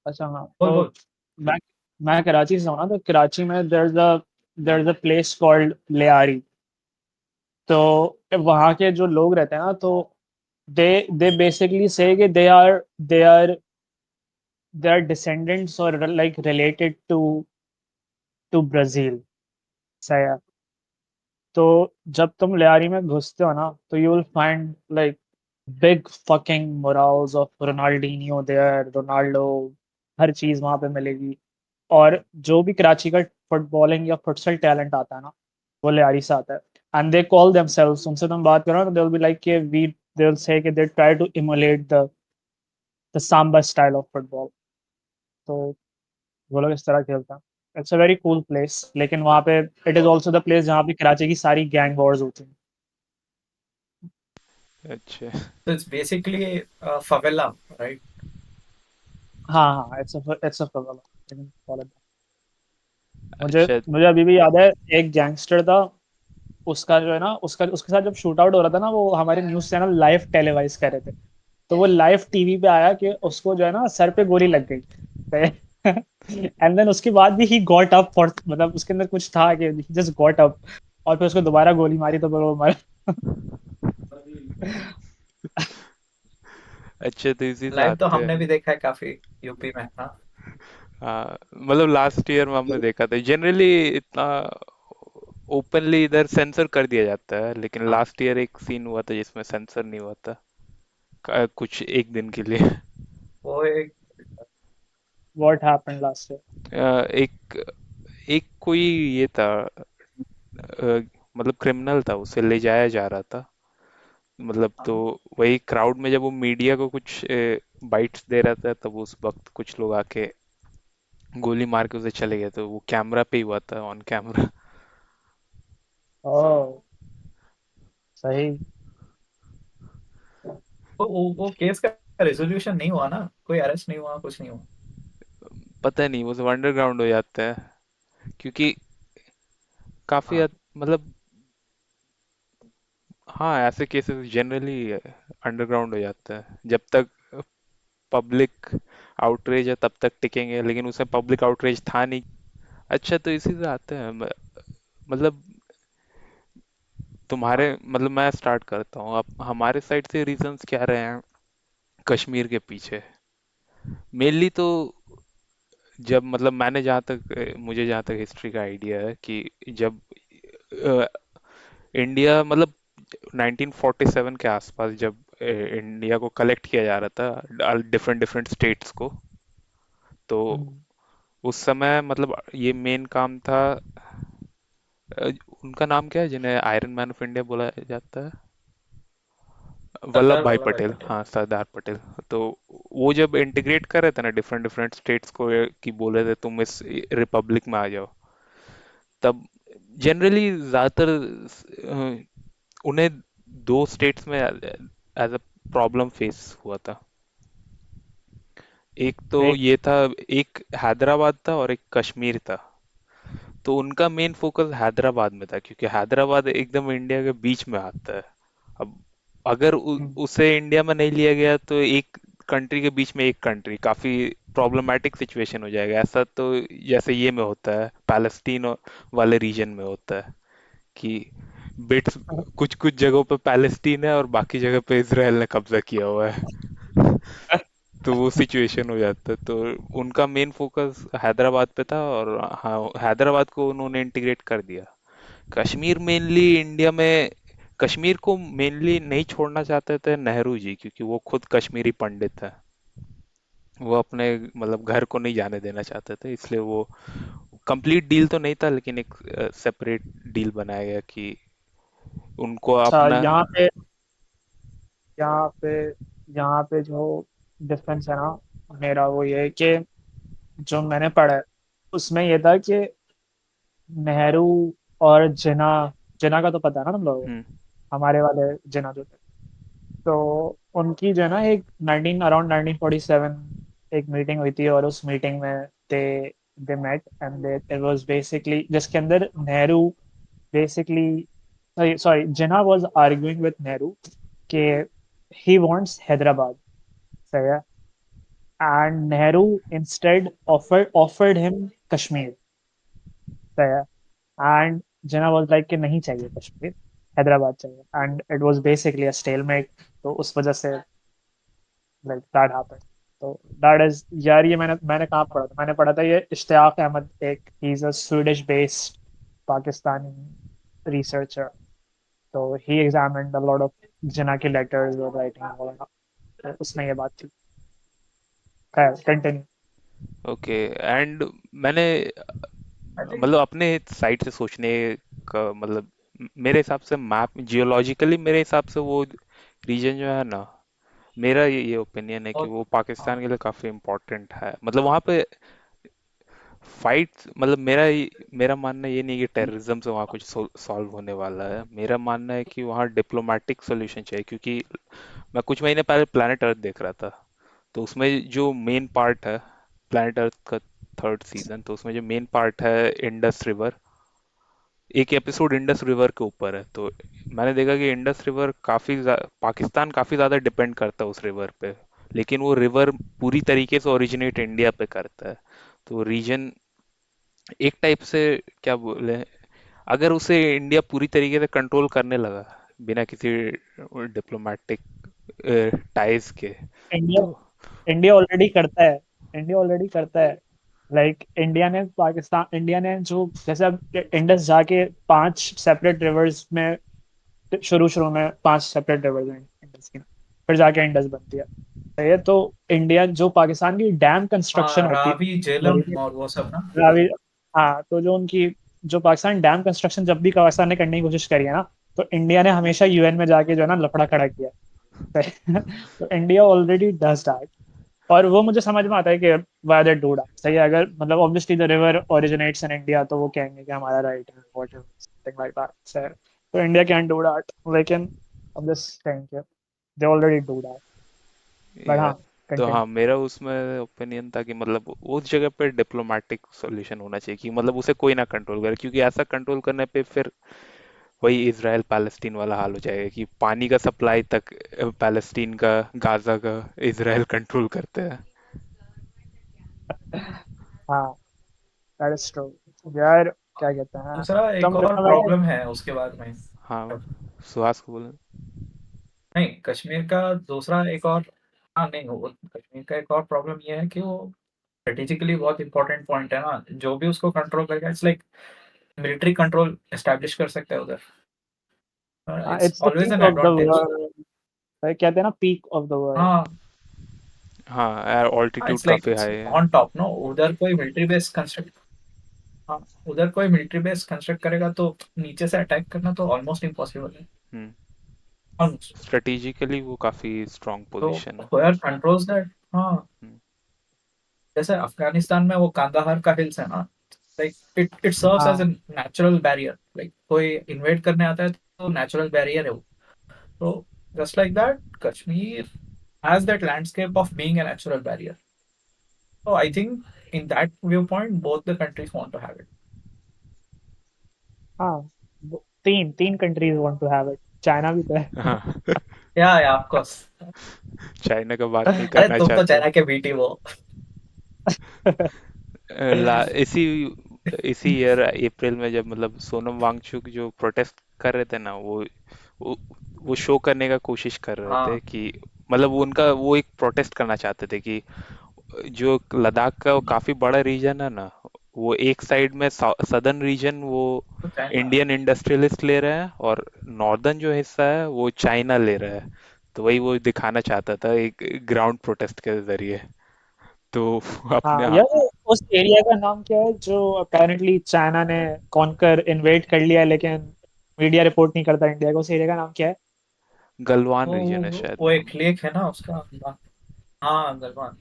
[SPEAKER 1] अच्छा हाँ,
[SPEAKER 3] बोल
[SPEAKER 1] तो
[SPEAKER 3] बोल।
[SPEAKER 1] मैं मैं कराची से हूँ ना, तो कराची में there is a place called Lyari. तो वहाँ के जो लोग रहते हैं ना, तो दे दे बेसिकली से कि दे आर डिसेंडेंट्स और लाइक रिलेटेड टू ब्राजील। सही है। तो जब तुम लियारी में घुसते हो ना, तो you will find like big fucking murals of Ronaldinho there, Ronaldo, हर चीज वहां पे मिलेगी। और जो भी कराची का फुटबॉलिंग या फुटसल टैलेंट आता है ना, वो लियारी से आता है। एंड दे कॉल देमसेल्व्स, उनसे तुम बात करो ना, तो दे विल बी लाइक कि वी दे विल से कि they try to emulate the samba style of football. तो वो लोग इस तरह खेलते हैं। It's a very cool place, लेकिन वहाँ पे it is also the place जहाँ पे कराची की सारी गैंग वॉर्स होती हैं।
[SPEAKER 2] अच्छा।
[SPEAKER 3] तो इट्स बेसिकली फवेला राइट।
[SPEAKER 1] हाँ हाँ, इट्स अ फॉलो। मुझे
[SPEAKER 2] अच्छा।
[SPEAKER 1] मुझे अभी भी याद है, एक गैंगस्टर था, उसका जो है ना, उसका उसके साथ जब शूट आउट हो रहा था ना, वो हमारे न्यूज चैनल लाइव टेलीवाइज कर रहे थे। तो वो लाइव टीवी पे आया कि उसको जो है ना सर पे गोली लग गई। एंड देन उसके बाद भी ही गॉट अप फॉर, मतलब उसके अंदर कुछ था कि ही जस्ट गॉट अप, और फिर उसको दोबारा गोली मारी तो फिर वो मरा।
[SPEAKER 2] अच्छा, तो इसी से
[SPEAKER 3] लाइव तो
[SPEAKER 2] आते
[SPEAKER 3] हमने
[SPEAKER 2] हैं।
[SPEAKER 3] भी देखा है काफी यूपी में। हाँ
[SPEAKER 2] हाँ मतलब लास्ट ईयर में हमने देखा था, जनरली इतना ओपनली इधर सेंसर कर दिया जाता है, लेकिन
[SPEAKER 3] हाँ
[SPEAKER 2] लास्ट ईयर एक सीन हुआ था जिसमें सेंसर नहीं हुआ था कुछ एक दिन के लिए।
[SPEAKER 3] वो एक
[SPEAKER 1] व्हाट हैपेंड लास्ट ईयर?
[SPEAKER 2] एक एक कोई ये था, मतलब क्रिमिनल था, उसे ले जाया जा रहा था। मतलब तो
[SPEAKER 3] हाँ
[SPEAKER 2] वही क्राउड में जब वो मीडिया को कुछ बाइट्स दे रहा था, तब उस वक्त कुछ लोग आके गोली मार के उसे चले गए, तो वो कैमरा पे ही हुआ था, ऑन कैमरा।
[SPEAKER 1] ओह, सही।
[SPEAKER 3] तो वो केस का रेजोल्यूशन नहीं हुआ ना, कोई अरेस्ट नहीं हुआ, कुछ नहीं हुआ।
[SPEAKER 2] पता नहीं, वो सब अंडरग्राउंड हो जाता है क्योंकि काफी
[SPEAKER 3] हाँ
[SPEAKER 2] मतलब हाँ, ऐसे केसेस जनरली अंडरग्राउंड हो जाता है। जब तक पब्लिक आउटरीच है तब तक टिकेंगे, लेकिन उसमें पब्लिक आउटरीच था नहीं। अच्छा, तो इसी से आते हैं मतलब तुम्हारे,
[SPEAKER 3] हाँ
[SPEAKER 2] मतलब मैं स्टार्ट करता हूँ। अब हमारे साइड से रीजंस क्या रहे हैं कश्मीर के पीछे। मेनली तो जब मतलब मैंने जहाँ तक मुझे जहाँ तक हिस्ट्री का आइडिया है कि जब इंडिया मतलब 1947 के आसपास, जब इंडिया को कलेक्ट किया जा रहा था डिफरेंट डिफरेंट स्टेट्स को, तो
[SPEAKER 1] हम्म।
[SPEAKER 2] उस समय मतलब ये मेन काम था। अ, उनका नाम क्या है जिन्हें आयरन मैन ऑफ इंडिया बोला जाता है? वल्लभ
[SPEAKER 3] सरदार
[SPEAKER 2] भाई
[SPEAKER 3] वल्लभ भाई
[SPEAKER 2] पटेल,
[SPEAKER 3] पटेल।
[SPEAKER 2] हाँ सरदार पटेल। तो वो जब इंटीग्रेट कर रहे थे ना डिफरेंट डिफरेंट स्टेट्स को, कि बोले थे तुम इस रिपब्लिक में आ जाओ, तब जनरली ज्यादातर उन्हें दो स्टेट्स में एज अ प्रॉब्लम फेस हुआ था। एक तो
[SPEAKER 1] एक
[SPEAKER 2] ये था, एक हैदराबाद था और एक कश्मीर था। तो उनका मेन फोकस हैदराबाद में था, क्योंकि हैदराबाद एकदम इंडिया के बीच में आता है। अब अगर उसे इंडिया में नहीं लिया गया तो एक कंट्री के बीच में एक कंट्री, काफी प्रॉब्लमेटिक सिचुएशन हो जाएगा। ऐसा तो जैसे ये में होता है, पैलेस्टीन वाले रीजन में होता है कि बिट्स, कुछ कुछ जगहों पे पैलेस्टीन है और बाकी जगह पे इसराइल ने कब्जा किया हुआ है। तो वो सिचुएशन हो जाता है। तो उनका मेन फोकस हैदराबाद पे था, और हाँ, हैदराबाद को उन्होंने इंटीग्रेट कर दिया। कश्मीर मेनली इंडिया में, कश्मीर को मेनली नहीं छोड़ना चाहते थे नेहरू जी, क्योंकि वो खुद कश्मीरी पंडित है। वो अपने मतलब घर को नहीं जाने देना चाहते थे, इसलिए वो कंप्लीट डील तो नहीं था, लेकिन एक सेपरेट डील बनाया गया कि उनको
[SPEAKER 1] अच्छा,
[SPEAKER 2] अपना।
[SPEAKER 1] यहाँ पे यहाँ पे जो डिफरेंस है ना, मेरा वो ये है कि जो मैंने पढ़ा है उसमें ये था कि नेहरू और जिन्ना, जिन्ना का तो पता है ना तुम लोगों को,
[SPEAKER 2] हम्म।
[SPEAKER 1] हमारे वाले जिन्ना जो थे, तो उनकी जो है ना एक 19 अराउंड 1947 एक मीटिंग हुई थी, और उस मीटिंग में they they met and they it was basically जिसके अंदर Nehru basically, sorry, Jinnah was arguing with Nehru कि ही वांट्स हैदराबाद, सही है, and Nehru instead offered him Kashmir, सही है, एंड जिन्ना वाज लाइक कि नहीं चाहिए कश्मीर, हैदराबाद चाहिए, and it was basically a stalemate. तो उस वजह से लाइक दैट हैपेंड। तो दैट इज, यार ये मैंने कहाँ पढ़ा था, मैंने पढ़ा था ये इश्तियाक अहमद, एक he is a Swedish based Pakistani researcher. तो ही एग्जामिन्ड अ लॉट ऑफ जिन्ना के लेटर्स और राइटिंग वगैरह, तो उसमें ये बात थी। खैर कंटिन्यू।
[SPEAKER 2] ओके। एंड मैंने
[SPEAKER 3] आई थिंक
[SPEAKER 2] मतलब अपने साइड से सोचने का मतलब, मेरे हिसाब से मैप जियोलॉजिकली, मेरे हिसाब से वो रीजन जो है ना, मेरा ये ओपिनियन है कि
[SPEAKER 3] बहुत।
[SPEAKER 2] वो
[SPEAKER 3] हाँ।
[SPEAKER 2] पाकिस्तान के लिए काफी इम्पोर्टेंट है। मतलब वहाँ पे फाइट, मतलब मेरा मानना ये नहीं कि टेररिज्म से वहाँ कुछ सॉल्व होने वाला है। मेरा मानना है कि वहाँ डिप्लोमेटिक सोल्यूशन चाहिए, क्योंकि मैं कुछ महीने पहले प्लानट अर्थ देख रहा था। तो उसमें जो मेन पार्ट है, प्लानट अर्थ का थर्ड सीजन, तो उसमें जो मेन पार्ट है इंडस रिवर, एक एपिसोड इंडस रिवर के ऊपर है। तो मैंने देखा कि इंडस रिवर पाकिस्तान काफी ज्यादा डिपेंड करता है उस रिवर पे, लेकिन वो रिवर पूरी तरीके से ओरिजिनेट इंडिया पे करता है। तो रीजन एक टाइप से, क्या बोले, अगर उसे इंडिया पूरी तरीके से कंट्रोल करने लगा बिना किसी डिप्लोमेटिक टाइज के,
[SPEAKER 1] इंडिया
[SPEAKER 2] तो
[SPEAKER 1] इंडिया ऑलरेडी करता है, इंडिया ऑलरेडी करता है। लाइक इंडिया ने जो जैसे अब इंडस जाके पांच सेपरेट रिवर्स में, शुरू शुरू में पांच सेपरेट रिवर्स हैं इंडस की, फिर जाके इंडस बनती है, सही है। तो इंडिया जो पाकिस्तान की डैम कंस्ट्रक्शन
[SPEAKER 3] हाँ,
[SPEAKER 1] होती
[SPEAKER 3] रावी
[SPEAKER 1] हो रही
[SPEAKER 3] झेलम
[SPEAKER 1] थी,
[SPEAKER 3] और वो सब ना।
[SPEAKER 1] रावी, हाँ, तो जो उनकी, जो पाकिस्तान डैम कंस्ट्रक्शन जब भी पाकिस्तान ने करने की कोशिश करी है ना, तो इंडिया ने हमेशा यूएन में जाके जो है ना लफड़ा खड़ा किया है। तो इंडिया ऑलरेडी डज दैट, और वो मुझे समझ में आता है कि वाई दे डू दैट, सही है। अगर मतलब obviously the river originates in India, तो वो कहेंगे कि हमारा राइट है, व्हाट समथिंग लाइक दैट, सही है। तो इंडिया कैन डू दैट, लेकिन I am just saying they already do that, but
[SPEAKER 2] या,
[SPEAKER 1] हाँ,
[SPEAKER 2] तो
[SPEAKER 1] कंटिन्यू।
[SPEAKER 2] हाँ, मेरा उसमें ओपिनियन था कि मतलब उस जगह पे डिप्लोमेटिक सॉल्यूशन होना चाहिए, कि मतलब उसे कोई ना कंट्रोल करे, क्योंकि ऐसा कंट्रोल करने पे फिर वही इसराइल पैलेस्टीन वाला हाल हो जाएगा कि पानी का सप्लाई तक पैलेस्टीन का, गाजा का इसराइल कंट्रोल करते हैं।
[SPEAKER 1] हाँ, दैट इज ट्रू। यार क्या कहते हैं,
[SPEAKER 3] दूसरा एक
[SPEAKER 1] तुम
[SPEAKER 3] और
[SPEAKER 1] तुम्हें
[SPEAKER 3] प्रॉब्लम है उसके बाद में।
[SPEAKER 2] हाँ, सुहास को बोले।
[SPEAKER 3] नहीं, कश्मीर का दूसरा एक और, हाँ नहीं, वो कश्मीर का एक और प्रॉब्लम ये है कि वो स्ट्रेटेजिकली बहुत इंपॉर्टेंट पॉइंट है ना, जो भी उसको कंट्रोल करेगा it's like military control establish कर सकता है उधर। It's
[SPEAKER 1] it's the
[SPEAKER 3] always
[SPEAKER 1] peak
[SPEAKER 3] an
[SPEAKER 1] of the
[SPEAKER 3] advantage.
[SPEAKER 1] World, कहते हैं ना, पीक ऑफ द वर्ल्ड।
[SPEAKER 3] हाँ।
[SPEAKER 2] हाँ,
[SPEAKER 3] हाँ,
[SPEAKER 2] ऑल्टीट्यूड
[SPEAKER 3] इट्स लाइक
[SPEAKER 2] काफी
[SPEAKER 3] इट्स
[SPEAKER 2] हाई है।
[SPEAKER 3] ऑन टॉप नो, उधर कोई मिलिट्री बेस कंस्ट्रक्ट, हाँ, उधर कोई मिलिट्री बेस कंस्ट्रक्ट करेगा तो नीचे से अटैक करना तो ऑलमोस्ट इम्पॉसिबल है।
[SPEAKER 2] हम्म।
[SPEAKER 3] ऑलमोस्ट।
[SPEAKER 2] स्ट्रेटेजिकली वो काफी स्ट्रांग
[SPEAKER 3] तो
[SPEAKER 2] पोजीशन है।
[SPEAKER 3] whoever controls that, हाँ,
[SPEAKER 2] हम्म,
[SPEAKER 3] जैसे अफगानिस्तान में वो कांदाहार का हिल्स है ना, like it serves as a
[SPEAKER 1] हाँ
[SPEAKER 3] नेचुरल बैरियर, लाइक कोई इन्वेड करने आता है तो नेचुरल बैरियर है वो। तो just like that Kashmir has that landscape of being a natural barrier. So I think in that viewpoint, both the countries want to have it.
[SPEAKER 1] हाँ, तीन तीन countries want to have it, China भी तो है।
[SPEAKER 2] हाँ।
[SPEAKER 3] Yeah, of course.
[SPEAKER 2] चाइना का बात नहीं
[SPEAKER 3] अरे
[SPEAKER 2] करना
[SPEAKER 3] तुम तो
[SPEAKER 2] चाहते।
[SPEAKER 3] चाइना के बीटी हो।
[SPEAKER 2] इसी इसी ईयर अप्रैल में जब मतलब सोनम वांगचुक जो प्रोटेस्ट कर रहे थे ना, वो वो शो करने का कोशिश कर रहे थे
[SPEAKER 3] हाँ,
[SPEAKER 2] कि मतलब वो उनका वो एक प्रोटेस्ट करना चाहते थे कि जो लद्दाख का वो काफी बड़ा रीजन है ना, वो एक साइड में सदर्न रीजन वो
[SPEAKER 3] तो चाइना।
[SPEAKER 2] इंडियन इंडस्ट्रियलिस्ट ले रहे हैं, और नॉर्दर्न जो हिस्सा है वो चाइना ले रहा है। तो वही वो दिखाना चाहता था एक ग्राउंड प्रोटेस्ट के जरिए। तो
[SPEAKER 1] हाँ
[SPEAKER 2] अपने
[SPEAKER 1] यार, उस एरिया का नाम क्या है जो अपेरेंटली चाइना ने कॉन्कर इन्वेड कर लिया है, लेकिन मीडिया रिपोर्ट नहीं करता इंडिया को? उस एरिया का नाम क्या है?
[SPEAKER 2] गलवान
[SPEAKER 3] वो
[SPEAKER 2] रीजन है
[SPEAKER 3] वो
[SPEAKER 2] शायद
[SPEAKER 3] वो
[SPEAKER 2] नाम।
[SPEAKER 3] एक लेक है ना उसका। हाँ, गलवान।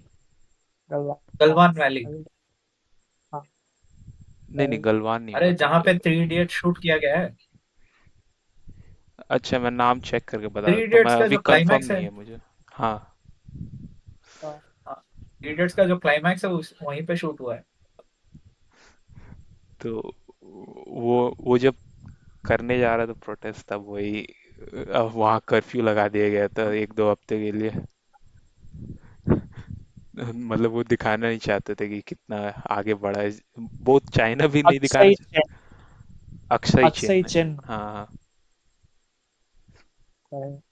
[SPEAKER 1] गलवान। हाँ,
[SPEAKER 3] गलवान वैली।
[SPEAKER 1] हाँ,
[SPEAKER 2] नहीं नहीं, गलवान नहीं
[SPEAKER 3] अरे
[SPEAKER 2] होगा
[SPEAKER 3] जहाँ
[SPEAKER 2] तो।
[SPEAKER 3] पे थ्री इडियट शूट किया गया है।
[SPEAKER 2] अच्छा, मैं नाम चेक करके बता
[SPEAKER 3] थ्री
[SPEAKER 2] देता हूँ, मैं
[SPEAKER 3] इडियट्स का
[SPEAKER 2] अभी
[SPEAKER 3] जो
[SPEAKER 2] कंफर्म
[SPEAKER 3] क्लाइमैक्स है।
[SPEAKER 2] नहीं है मुझे। हाँ।
[SPEAKER 1] हाँ,
[SPEAKER 3] हाँ, थ्री इडियट्स का जो क्लाइमैक्स है वहीं पे शूट हुआ है।
[SPEAKER 2] तो वो जब करने जा रहा था प्रोटेस्ट, तब वही वहाँ कर्फ्यू लगा दिया गया था 1-2 हफ्ते के लिए। मतलब वो दिखाना नहीं चाहते थे कि कितना आगे बढ़ा है। बहुत चाइना भी नहीं दिखाना
[SPEAKER 1] अक्सई
[SPEAKER 2] चाहता। अक्साई
[SPEAKER 1] अक्सई
[SPEAKER 2] चीन है।
[SPEAKER 1] चिन
[SPEAKER 2] हाँ हाँ।
[SPEAKER 1] है।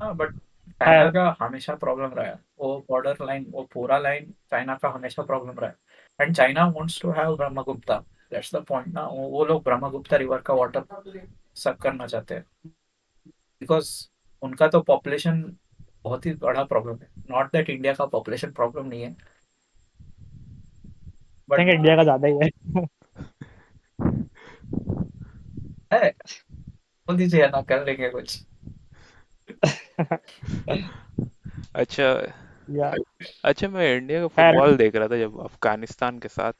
[SPEAKER 3] हाँ, बट चाइना
[SPEAKER 1] खैर,
[SPEAKER 3] का हमेशा प्रॉब्लम रहा है, वो बॉर्डर लाइन, वो पूरा लाइन चाइना का हमेशा प्रॉब्लम रहा है। And China wants to have Brahmagupta. That's the point ना, वो लोग ब्रह्मगुप्ता रिवर का वाटर सक करना चाहते हैं, बिकॉज उनका तो पॉपुलेशन बहुत ही बड़ा प्रॉब्लम है। नॉट दैट इंडिया का पॉपुलेशन प्रॉब्लम नहीं है, बट
[SPEAKER 1] थिंक इंडिया का ज्यादा ही है।
[SPEAKER 3] है। बोल दीजिए ना, कर लेंगे कुछ।
[SPEAKER 2] अच्छा।
[SPEAKER 1] या
[SPEAKER 2] अच्छा, मैं इंडिया का
[SPEAKER 1] खैर,
[SPEAKER 2] फुटबॉल देख रहा था जब अफगानिस्तान के साथ।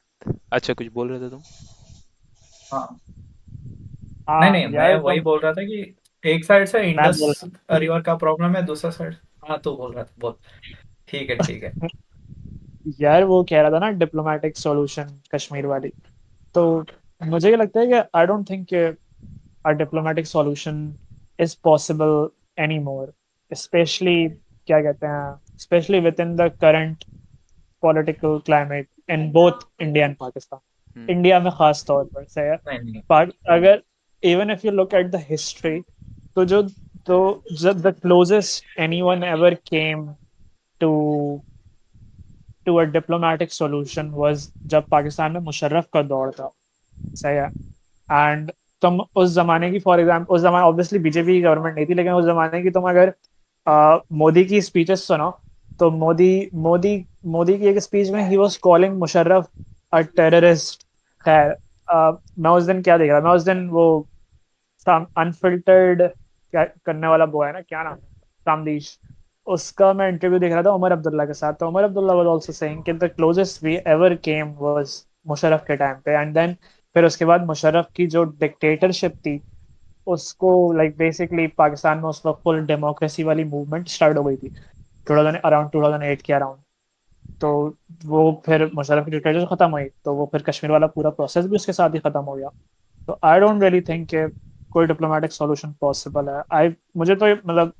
[SPEAKER 2] अच्छा, कुछ बोल रहे थे तुम?
[SPEAKER 3] हाँ, नहीं
[SPEAKER 1] हाँ
[SPEAKER 3] नहीं, मैं
[SPEAKER 1] यार
[SPEAKER 3] वही
[SPEAKER 1] तुम,
[SPEAKER 3] बोल रहा था कि एक साइड से
[SPEAKER 1] मैं
[SPEAKER 3] इंडस
[SPEAKER 1] बोल
[SPEAKER 3] रिवर का प्रॉब्लम है, दूसरा साइड। हाँ, तू बोल रहा था, बोल। ठीक है, ठीक है।
[SPEAKER 1] यार वो कह रहा था ना डिप्लोमेटिक सॉल्यूशन कश्मीर वाली। तो मुझे ये लगता है कि I don't think a diplomatic solution is possible anymore, especially क्या कहते हैं, especially within the current political climate in both India and Pakistan.
[SPEAKER 2] Hmm.
[SPEAKER 1] India में खास तौर पर से है।
[SPEAKER 3] नहीं नहीं।
[SPEAKER 1] अगर even if you look at the history, तो जो तो जब the closest anyone ever came to a diplomatic solution was जब पाकिस्तान में मुशर्रफ का दौर था। सही है। एंड तुम उस जमाने की, फॉर एग्जाम्पल उस जमाने ऑब्वियसली बीजेपी की गवर्नमेंट नहीं थी, लेकिन उस जमाने की तुम अगर मोदी की स्पीचेस सुनो, तो मोदी मोदी की एक स्पीच में he was calling Musharraf a terrorist. खैर, मैं उस दिन क्या देख रहा, मैं उस दिन वो अनफिल्टर्ड क्या करने वाला वो है ना, क्या नाम है, सामदीश, उसका मैं इंटरव्यू देख रहा था उमर अब्दुल्ला के साथ। तो Umar Abdullah was also saying कि the closest we ever came was Musharraf के टाइम पे। एंड देन फिर उसके बाद मुशर्रफ की जो डिक्टेटरशिप थी, उसको लाइक बेसिकली पाकिस्तान में उस वक्त फुल डेमोक्रेसी वाली मूवमेंट स्टार्ट हो गई थी 2000 अराउंड 2008 के अराउंड। तो वो फिर मुशर्रफ की डिक्टेटरशिप खत्म हुई, तो वो फिर कश्मीर वाला पूरा प्रोसेस भी उसके साथ ही खत्म हो गया। तो आई डोंट रियली थिंक कि कोई डिप्लोमेटिक सॉल्यूशन पॉसिबल है। आई मुझे तो मतलब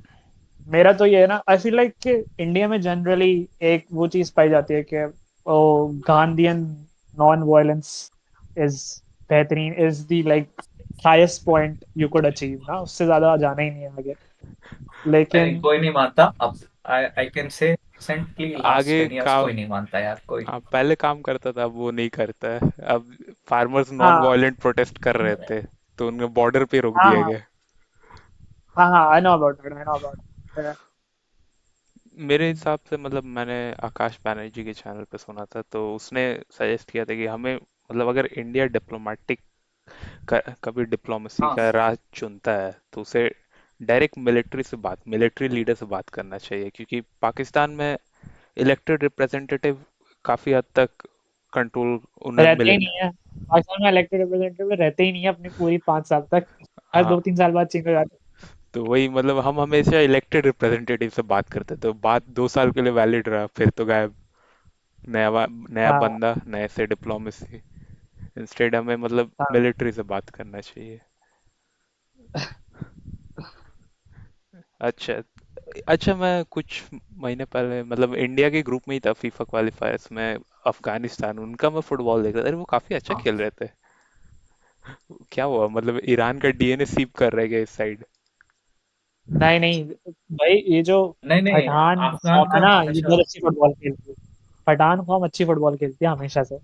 [SPEAKER 1] मेरा तो ये है ना, आई फील लाइक कि इंडिया में जनरली एक वो चीज पाई जाती है कि ओ गांधीयन नॉन वायलेंस इज बेहतरीन, is the like highest point you could achieve ना, उससे ज्यादा जाना ही नहीं है आगे।
[SPEAKER 3] नहीं,
[SPEAKER 1] लेकिन
[SPEAKER 3] कोई नहीं मानता अब। I I can say recently last
[SPEAKER 2] आगे
[SPEAKER 3] 10 years
[SPEAKER 2] काम।
[SPEAKER 3] कोई नहीं मानता यार, कोई।
[SPEAKER 2] हाँ, पहले काम करता था, अब वो नहीं करता है। अब फार्मर्स नॉन
[SPEAKER 1] हाँ,
[SPEAKER 2] वायलेंट प्रोटेस्ट कर रहे थे, तो उन्हें बॉर्डर पे रोक
[SPEAKER 1] हाँ,
[SPEAKER 2] दिया
[SPEAKER 1] हाँ,
[SPEAKER 2] गया।
[SPEAKER 1] हाँ, हाँ, I know about it, I know about.
[SPEAKER 2] मेरे हिसाब से मतलब मैंने आकाश बैनर्जी के चैनल पे सुना था, तो उसने सजेस्ट किया था कि हमें मतलब अगर इंडिया डिप्लोमेटिक कभी डिप्लोमेसी
[SPEAKER 3] हाँ,
[SPEAKER 2] का राह चुनता है, तो उसे डायरेक्ट मिलिट्री लीडर से बात करना चाहिए, क्योंकि पाकिस्तान में इलेक्टेड रिप्रेजेंटेटिव काफी हद तक कंट्रोल उन्हें
[SPEAKER 1] रहते ही
[SPEAKER 2] मिले।
[SPEAKER 1] नहीं है पाकिस्तान में, इलेक्टेड रिप्रेजेंटेटिव रहते ही नहीं है अपनी पूरी 5 साल तक। हर
[SPEAKER 2] हाँ,
[SPEAKER 1] 2-3 साल बाद चेंज हो जाते
[SPEAKER 2] तो वही मतलब हम हमेशा इलेक्टेड रिप्रेजेंटेटिव से बात करते, तो बात 2 साल के लिए वैलिड रहा, फिर तो गायब।
[SPEAKER 1] हैं।
[SPEAKER 2] नया
[SPEAKER 1] हाँ
[SPEAKER 2] बंदा, नए से डिप्लोमेसी। इंस्टेड हमें मतलब
[SPEAKER 1] हाँ।
[SPEAKER 2] मिलिट्री से बात करना चाहिए। अच्छा। अच्छा, मैं कुछ महीने पहले मतलब इंडिया के ग्रुप में ही था फीफा क्वालिफायर्स में। अफगानिस्तान, उनका मैं फुटबॉल देख रहा था, अरे वो काफी अच्छा
[SPEAKER 3] हाँ
[SPEAKER 2] खेल रहे थे। क्या हुआ, मतलब ईरान का डीएनए सीप कर रहे गए इस साइड?
[SPEAKER 1] नहीं नहीं भाई, ये जो
[SPEAKER 3] नहीं नहीं,
[SPEAKER 1] पठान
[SPEAKER 3] अफगान
[SPEAKER 1] कौम है
[SPEAKER 3] का
[SPEAKER 1] ना, ये
[SPEAKER 3] हमेशा
[SPEAKER 1] बहुत अच्छी फुटबॉल खेलती है। पठान कौम अच्छी फुटबॉल खेलती है हमेशा से।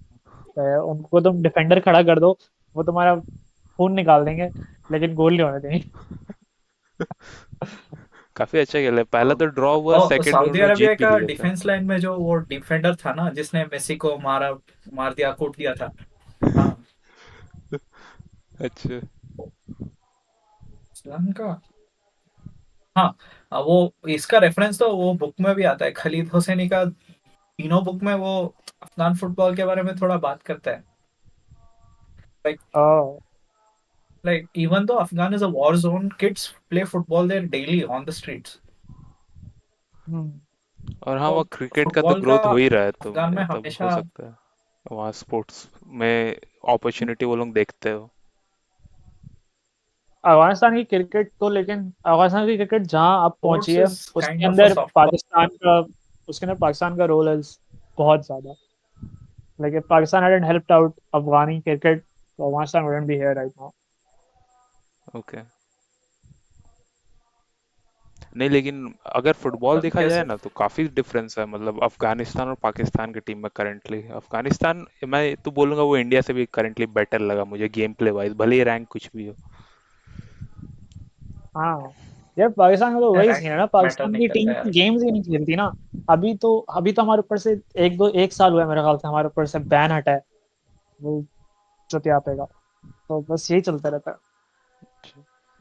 [SPEAKER 1] उनको तुम डिफेंडर खड़ा कर दो, वो तुम्हारा खून निकाल देंगे, लेकिन गोल नहीं होने देंगे।
[SPEAKER 2] काफी अच्छा खेला है। पहला
[SPEAKER 3] और
[SPEAKER 2] तो ड्रॉ हुआ,
[SPEAKER 3] वो
[SPEAKER 2] सेकंड में
[SPEAKER 3] सऊदी
[SPEAKER 2] उन्होंने
[SPEAKER 3] अरबिया
[SPEAKER 2] जीत भी
[SPEAKER 3] का
[SPEAKER 2] लिया था।
[SPEAKER 3] डिफेंस लाइन में जो वो डिफेंडर था ना, जिसने मेसी को मार दिया, कूट दिया था। हाँ,
[SPEAKER 2] अच्छा।
[SPEAKER 3] श्रीलंका। हाँ, वो इसका रेफरेंस तो वो बुक में भी आता है, खलीद हुसैनी का। तीनों बुक में वो अफगान फुटबॉल के बारे में थोड़ा बात करता है। Like
[SPEAKER 1] oh.
[SPEAKER 3] Like even though Afghan is a war zone, kids play football there daily on the streets.
[SPEAKER 1] Hmm.
[SPEAKER 2] और हाँ,
[SPEAKER 3] तो
[SPEAKER 2] वहाँ क्रिकेट का तो
[SPEAKER 3] फुटबॉल का
[SPEAKER 2] ग्रोथ हो ही रहा है, तो
[SPEAKER 3] अफगान में
[SPEAKER 2] तब हो
[SPEAKER 3] हमेशा।
[SPEAKER 2] सकता है वहाँ स्पोर्ट्स में अपॉर्चुनिटी वो लोग देखते हो।
[SPEAKER 1] अफगानिस्तान की क्रिकेट तो, लेकिन अफगानिस्तान की क्रिकेट जहां अब पहुंची
[SPEAKER 3] स्पोर्ट्स
[SPEAKER 1] है,
[SPEAKER 3] इज
[SPEAKER 1] उसके
[SPEAKER 3] काइंड ऑफ अ
[SPEAKER 1] अंदर
[SPEAKER 3] सॉफ्ट पावर।
[SPEAKER 1] पाकिस्तान का उसके अंदर पाकिस्तान का रोल है बहुत ज्यादा। लेकिन पाकिस्तान hadn't helped out अफगानी क्रिकेट, तो Afghanistan wouldn't be here right now.
[SPEAKER 2] Okay. नहीं, लेकिन अगर फुटबॉल
[SPEAKER 3] मतलब
[SPEAKER 2] देखा जाए
[SPEAKER 3] कैसे?
[SPEAKER 2] ना तो काफी डिफरेंस है, मतलब अफगानिस्तान और पाकिस्तान की टीम में करंटली। अफगानिस्तान, मैं तो बोलूंगा वो इंडिया से भी करंटली बेटर लगा मुझे गेम प्ले वाइज, भले ही रैंक कुछ भी हो।
[SPEAKER 1] हाँ यार, पाकिस्तान का तो वही
[SPEAKER 3] रैंक
[SPEAKER 1] सीन है ना,
[SPEAKER 3] मैटर
[SPEAKER 1] पाकिस्तान
[SPEAKER 3] नहीं
[SPEAKER 1] की
[SPEAKER 3] करता
[SPEAKER 1] टीम
[SPEAKER 3] यार।
[SPEAKER 1] गेम्स ही नहीं खेलती ना। अभी तो हमारे ऊपर से एक साल हुआ है मेरे ख्याल से, हमारे ऊपर से बैन हटा है वो चुतिया पे का। तो बस यही चलता रहता है।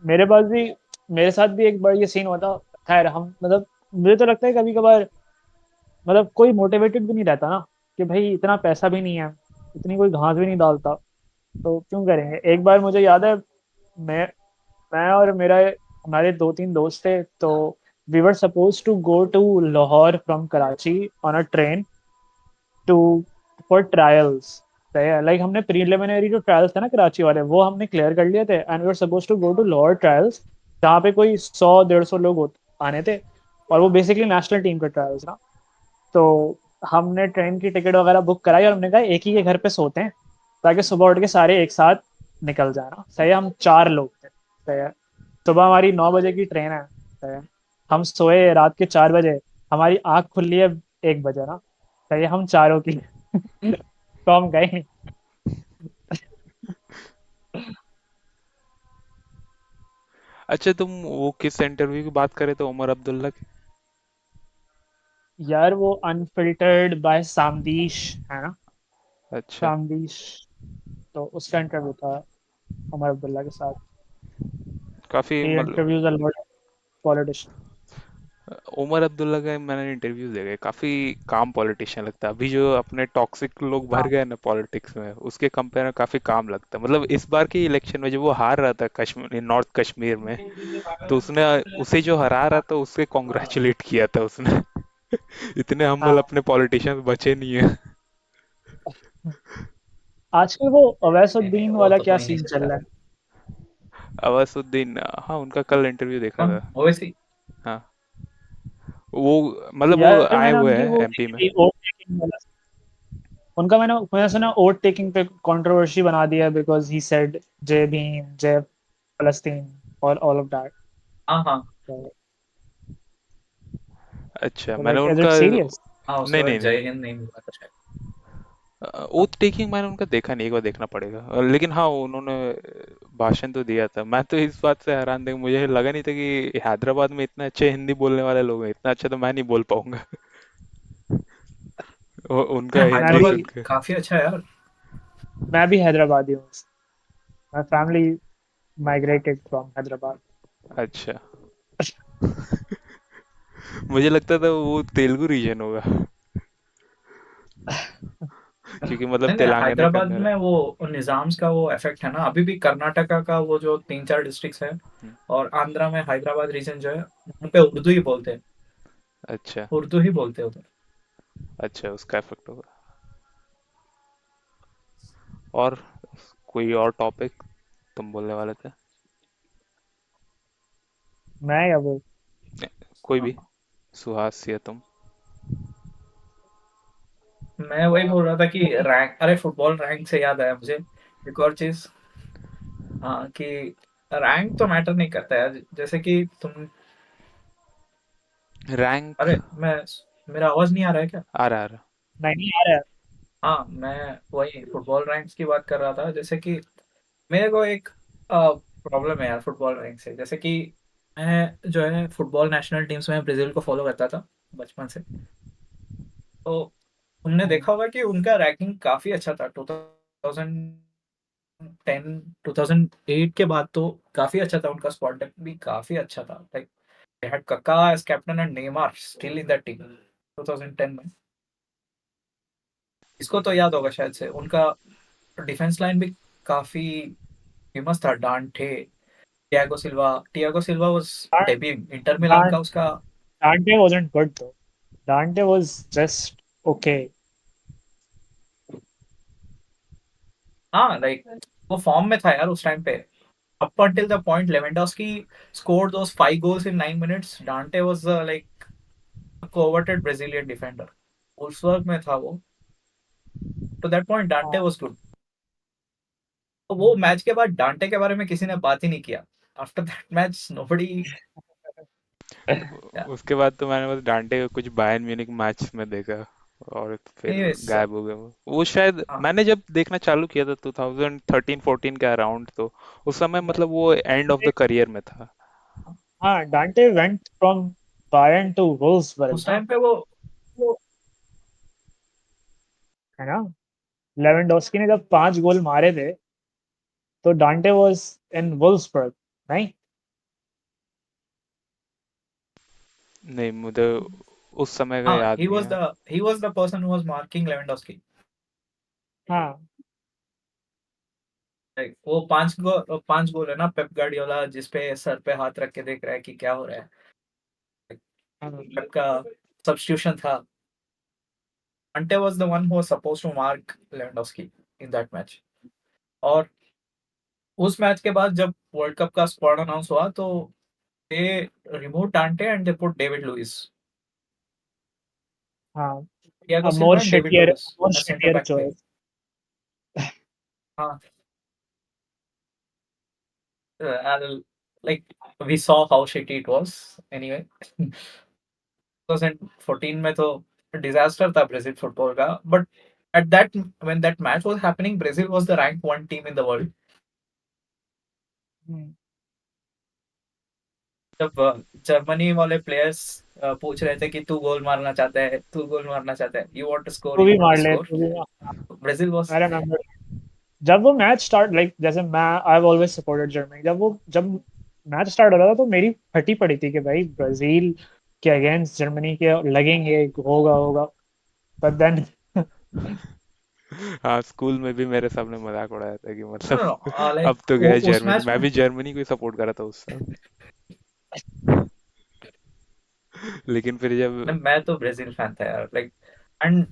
[SPEAKER 1] मेरे पास भी मेरे साथ भी एक बार ये सीन हुआ था। खैर, हम मतलब मुझे तो लगता है कभी कभार, मतलब कोई मोटिवेटेड भी नहीं रहता ना, कि भाई इतना पैसा भी नहीं है, इतनी कोई घास भी नहीं डालता, तो क्यों करेंगे। एक बार मुझे याद है, मैं मैं और हमारे 2-3 दोस्त थे, तो we were suppose to go to Lahore from Karachi on a train to for trials. Like हमने प्रीलिमिनरी जो ट्रायल्स थे ना कराची वाले, वो हमने क्लियर कर लिए थे, and we were suppose to go to Lahore trials, जहाँ पे कोई 100-150 लोग आने थे। और वो बेसिकली नेशनल टीम के ट्रायल्स ना। तो हमने ट्रेन की टिकट वगैरह बुक कराई, और हमने कहा एक ही के घर पे सोते हैं, ताकि सुबह उठ के सारे एक साथ निकल जाना। सही है, हम 4 लोग थे। सही है, सुबह हमारी 9 बजे की ट्रेन है। सही है, हम सोए रात के 4 बजे, हमारी आँख खुली है 1 बजे ना। सही है, हम चारों की तो हम गए नहीं।
[SPEAKER 2] अच्छा, तुम वो किस इंटरव्यू की बात करे थे, उमर अब्दुल्ला की?
[SPEAKER 1] यार वो अनफिल्टर्ड बाय सामदीश है ना,
[SPEAKER 2] अच्छा।
[SPEAKER 1] सामदीश। तो उसका इंटरव्यू था उमर अब्दुल्ला के साथ।
[SPEAKER 2] काफी
[SPEAKER 1] ही
[SPEAKER 2] मतलब
[SPEAKER 1] interviews a lot of politician.
[SPEAKER 2] Omar Abdullah का मैंने इंटरव्यूज देखे, काफी काम पॉलिटिशियन लगता है। अभी जो अपने टॉक्सिक लोग भर गए ना पॉलिटिक्स में, उसके कंपेयर में काफी काम लगता है। मतलब इस बार की इलेक्शन में जब वो हार रहा था कश्मीर, नॉर्थ कश्मीर में, तो उसने उसे जो हरा रहा था उससे कॉन्ग्रेचुलेट किया था उसने। इतने हम्बल
[SPEAKER 1] हाँ,
[SPEAKER 2] अपने पॉलिटिशियंस बचे नहीं है।
[SPEAKER 1] आजकल वो
[SPEAKER 3] नहीं नहीं,
[SPEAKER 1] अवैसुद्दीन
[SPEAKER 3] वो
[SPEAKER 1] वाला
[SPEAKER 3] तो
[SPEAKER 1] क्या
[SPEAKER 3] हो ही नहीं
[SPEAKER 1] सीन चल
[SPEAKER 3] सकता।
[SPEAKER 1] रहा है।
[SPEAKER 2] अवसुद्दीन, हाँ उनका कल इंटरव्यू देखा
[SPEAKER 3] कौन
[SPEAKER 2] था।
[SPEAKER 3] ओवैसी?
[SPEAKER 2] हाँ, वो मतलब वो
[SPEAKER 1] यार
[SPEAKER 2] आए
[SPEAKER 1] मैंने
[SPEAKER 2] हुए
[SPEAKER 1] उनकी
[SPEAKER 2] हैं
[SPEAKER 1] वो
[SPEAKER 2] एमपी में।
[SPEAKER 1] देखी थी वोट टेकिंग वाला। उनका मैंने सुना वोट टेकिंग पे कंट्रोवर्सी बना दिया, बिकॉज ही सेड जय भीम, जय फलस्तीन, और ऑल ऑफ दैट।
[SPEAKER 3] हाँ हाँ
[SPEAKER 2] अच्छा, मैंने
[SPEAKER 1] लाइक इज
[SPEAKER 2] उनका
[SPEAKER 1] इट सीरियस?
[SPEAKER 3] हाँ, उसके
[SPEAKER 2] नहीं
[SPEAKER 3] बाद
[SPEAKER 2] नहीं नहीं,
[SPEAKER 3] जय हिंद नहीं बोला था शायद।
[SPEAKER 2] ओथ टेकिंग मैंने उनका देखा नहीं, एक बार देखना पड़ेगा। लेकिन हाँ, उन्होंने भाषण तो दिया था। मैं तो इस बात से हैरान था, मुझे लगा नहीं था कि हैदराबाद में इतने अच्छे हिंदी बोलने वाले लोग हैं। इतना अच्छा तो मैं नहीं बोल पाऊंगा। उनका
[SPEAKER 1] मैं
[SPEAKER 2] हिंदी
[SPEAKER 1] भी
[SPEAKER 3] हैदराबाद
[SPEAKER 2] सुन के।
[SPEAKER 3] काफी अच्छा है यार।
[SPEAKER 1] मैं भी हैदराबादी हूँ। My family migrated from Hyderabad.
[SPEAKER 2] अच्छा। मुझे लगता था वो तेलुगु रीजन होगा, क्योंकि मतलब
[SPEAKER 3] नहीं नहीं,
[SPEAKER 2] तेलंगाना के
[SPEAKER 3] हैदराबाद
[SPEAKER 2] अंदर है।
[SPEAKER 3] में वो निजाम्स का वो इफेक्ट है ना, अभी भी कर्नाटका का वो जो 3-4 डिस्ट्रिक्ट्स है
[SPEAKER 2] हम्म,
[SPEAKER 3] और आंध्रा में हैदराबाद रीजन जो है वहाँ पे उर्दू ही बोलते हैं,
[SPEAKER 2] अच्छा।
[SPEAKER 3] उर्दू ही बोलते हैं उधर।
[SPEAKER 2] अच्छा, उसका इफेक्ट होगा। और कोई और टॉपिक तुम बोलने वाले थे?
[SPEAKER 1] मैं या वो?
[SPEAKER 2] कोई भी,
[SPEAKER 3] हाँ,
[SPEAKER 2] सुहास या तुम।
[SPEAKER 3] मैं वही बोल रहा था कि रैंक, अरे फुटबॉल रैंक से याद आया मुझे एक और चीज। हाँ कि रैंक तो मैटर नहीं करता है, जैसे कि तुम,
[SPEAKER 2] रैंक।
[SPEAKER 3] अरे मैं, मेरा आवाज नहीं आ रहा है क्या?
[SPEAKER 2] आ रहा।
[SPEAKER 1] नहीं नहीं आ रहा है।
[SPEAKER 3] हाँ, मैं वही फुटबॉल रैंक्स की बात कर रहा था, जैसे कि मेरे को एक प्रॉब्लम है यार फुटबॉल रैंक से, जैसे कि मैं जो है फुटबॉल नेशनल टीम्स में ब्राजील को फॉलो करता था बचपन से। तो तुमने
[SPEAKER 1] हम्म,
[SPEAKER 3] देखा होगा कि उनका रैंकिंग काफी अच्छा था 2010, 2008 के बाद तो काफी अच्छा था, उनका स्क्वाड डेप्थ भी काफी अच्छा था, like they had Kaka as captain and Neymar still in that team 2010 में। इसको तो याद होगा शायद से, उनका डिफेंस लाइन भी काफी फेमस था, डांटे, टियागो सिल्वा वाज
[SPEAKER 1] डांट
[SPEAKER 3] डेब्यूइंग इंटर मिलान
[SPEAKER 1] डांट
[SPEAKER 3] का उसका।
[SPEAKER 1] Dante wasn't good though. Dante was just okay.
[SPEAKER 3] हाँ लाइक वो फॉर्म में था यार उस टाइम पे, up until the point Lewandowski scored those 5 goals in 9 minutes. Dante was like a coveted Brazilian defender. Wolfsburg में था वो, to that point Dante
[SPEAKER 1] हाँ,
[SPEAKER 3] was good. तो वो मैच के बाद डांटे के बारे में किसी ने बात ही नहीं किया, आफ्टर दैट मैच नोबडी।
[SPEAKER 2] उसके बाद तो मैंने बस डांटे का कुछ बायर्न म्यूनिख मैच में देखा, और फिर
[SPEAKER 3] एनीवेज,
[SPEAKER 2] गायब हो गया वो शायद
[SPEAKER 3] हाँ
[SPEAKER 2] मैंने जब देखना चालू किया था 2013-14 के अराउंड, तो उस समय मतलब वो एंड ऑफ द करियर में था।
[SPEAKER 1] हाँ, Dante went from Bayern to Wolfsburg
[SPEAKER 3] उस
[SPEAKER 1] ना,
[SPEAKER 3] टाइम पे वो
[SPEAKER 1] है ना? लेवेंडोस्की ने जब 5 गोल मारे थे तो डांटे was in Wolfsburg, नहीं?
[SPEAKER 2] नहीं, मुझे उस समय का
[SPEAKER 3] हाँ,
[SPEAKER 2] याद नहीं है।
[SPEAKER 3] he was the person who was marking Lewandowski.
[SPEAKER 1] हाँ
[SPEAKER 3] Like, वो 5 गोल है ना पेप गार्डियोला जिसपे सर पे हाथ रख के देख रहा है कि क्या हो रहा है,
[SPEAKER 1] हाँ
[SPEAKER 3] पेप का सब्स्टिट्यूशन था। Ante was the one who was supposed to mark Lewandowski in that match. और उस मैच के बाद जब वर्ल्ड कप का स्क्वाड अनाउंस हुआ तो they remove Dante and they put David Luiz,
[SPEAKER 1] हाँ,
[SPEAKER 3] Thiago
[SPEAKER 1] a more
[SPEAKER 3] Silva and David
[SPEAKER 1] shittier,
[SPEAKER 3] Luiz
[SPEAKER 1] more
[SPEAKER 3] as centre
[SPEAKER 1] shittier
[SPEAKER 3] back पे।
[SPEAKER 1] choice.
[SPEAKER 3] हाँ, like we saw how shitty it was anyway. 2014 में तो disaster था Brazil football का, but at that when that match was happening Brazil was the rank 1 team in the world.
[SPEAKER 1] हम्म,
[SPEAKER 3] जब Germany वाले players पूछ रहे थे कि तू गोल मारना चाहता है, तू गोल मारना चाहता है, यू वांट टू स्कोर,
[SPEAKER 1] तू
[SPEAKER 3] यू
[SPEAKER 1] भी
[SPEAKER 3] वांट टू
[SPEAKER 1] मार ले,
[SPEAKER 3] स्कोर,
[SPEAKER 1] तू भी
[SPEAKER 3] ब्राजील वाज।
[SPEAKER 1] I remember. जब वो मैच स्टार्ट, लाइक जैसे मैं, आई ऑलवेज सपोर्टेड जर्मनी, जब मैच स्टार्ट हो रहा था तो मेरी फटी पड़ी थी कि भाई ब्राजील के अगेंस्ट जर्मनी के लगेंगे, होगा होगा, बट देन
[SPEAKER 2] हाँ, स्कूल में भी मेरे सामने मजाक उड़ाया था कि
[SPEAKER 3] नो
[SPEAKER 2] मतलब
[SPEAKER 3] नो,
[SPEAKER 2] अब
[SPEAKER 3] लाइक
[SPEAKER 2] तो गया
[SPEAKER 3] उस
[SPEAKER 2] जर्मनी,
[SPEAKER 3] मैच
[SPEAKER 2] मैं
[SPEAKER 3] में
[SPEAKER 2] भी जर्मनी को ही सपोर्ट करा था उस साल। लेकिन फिर जब
[SPEAKER 3] मैं तो ब्राजील फैन था यार, लाइक एंड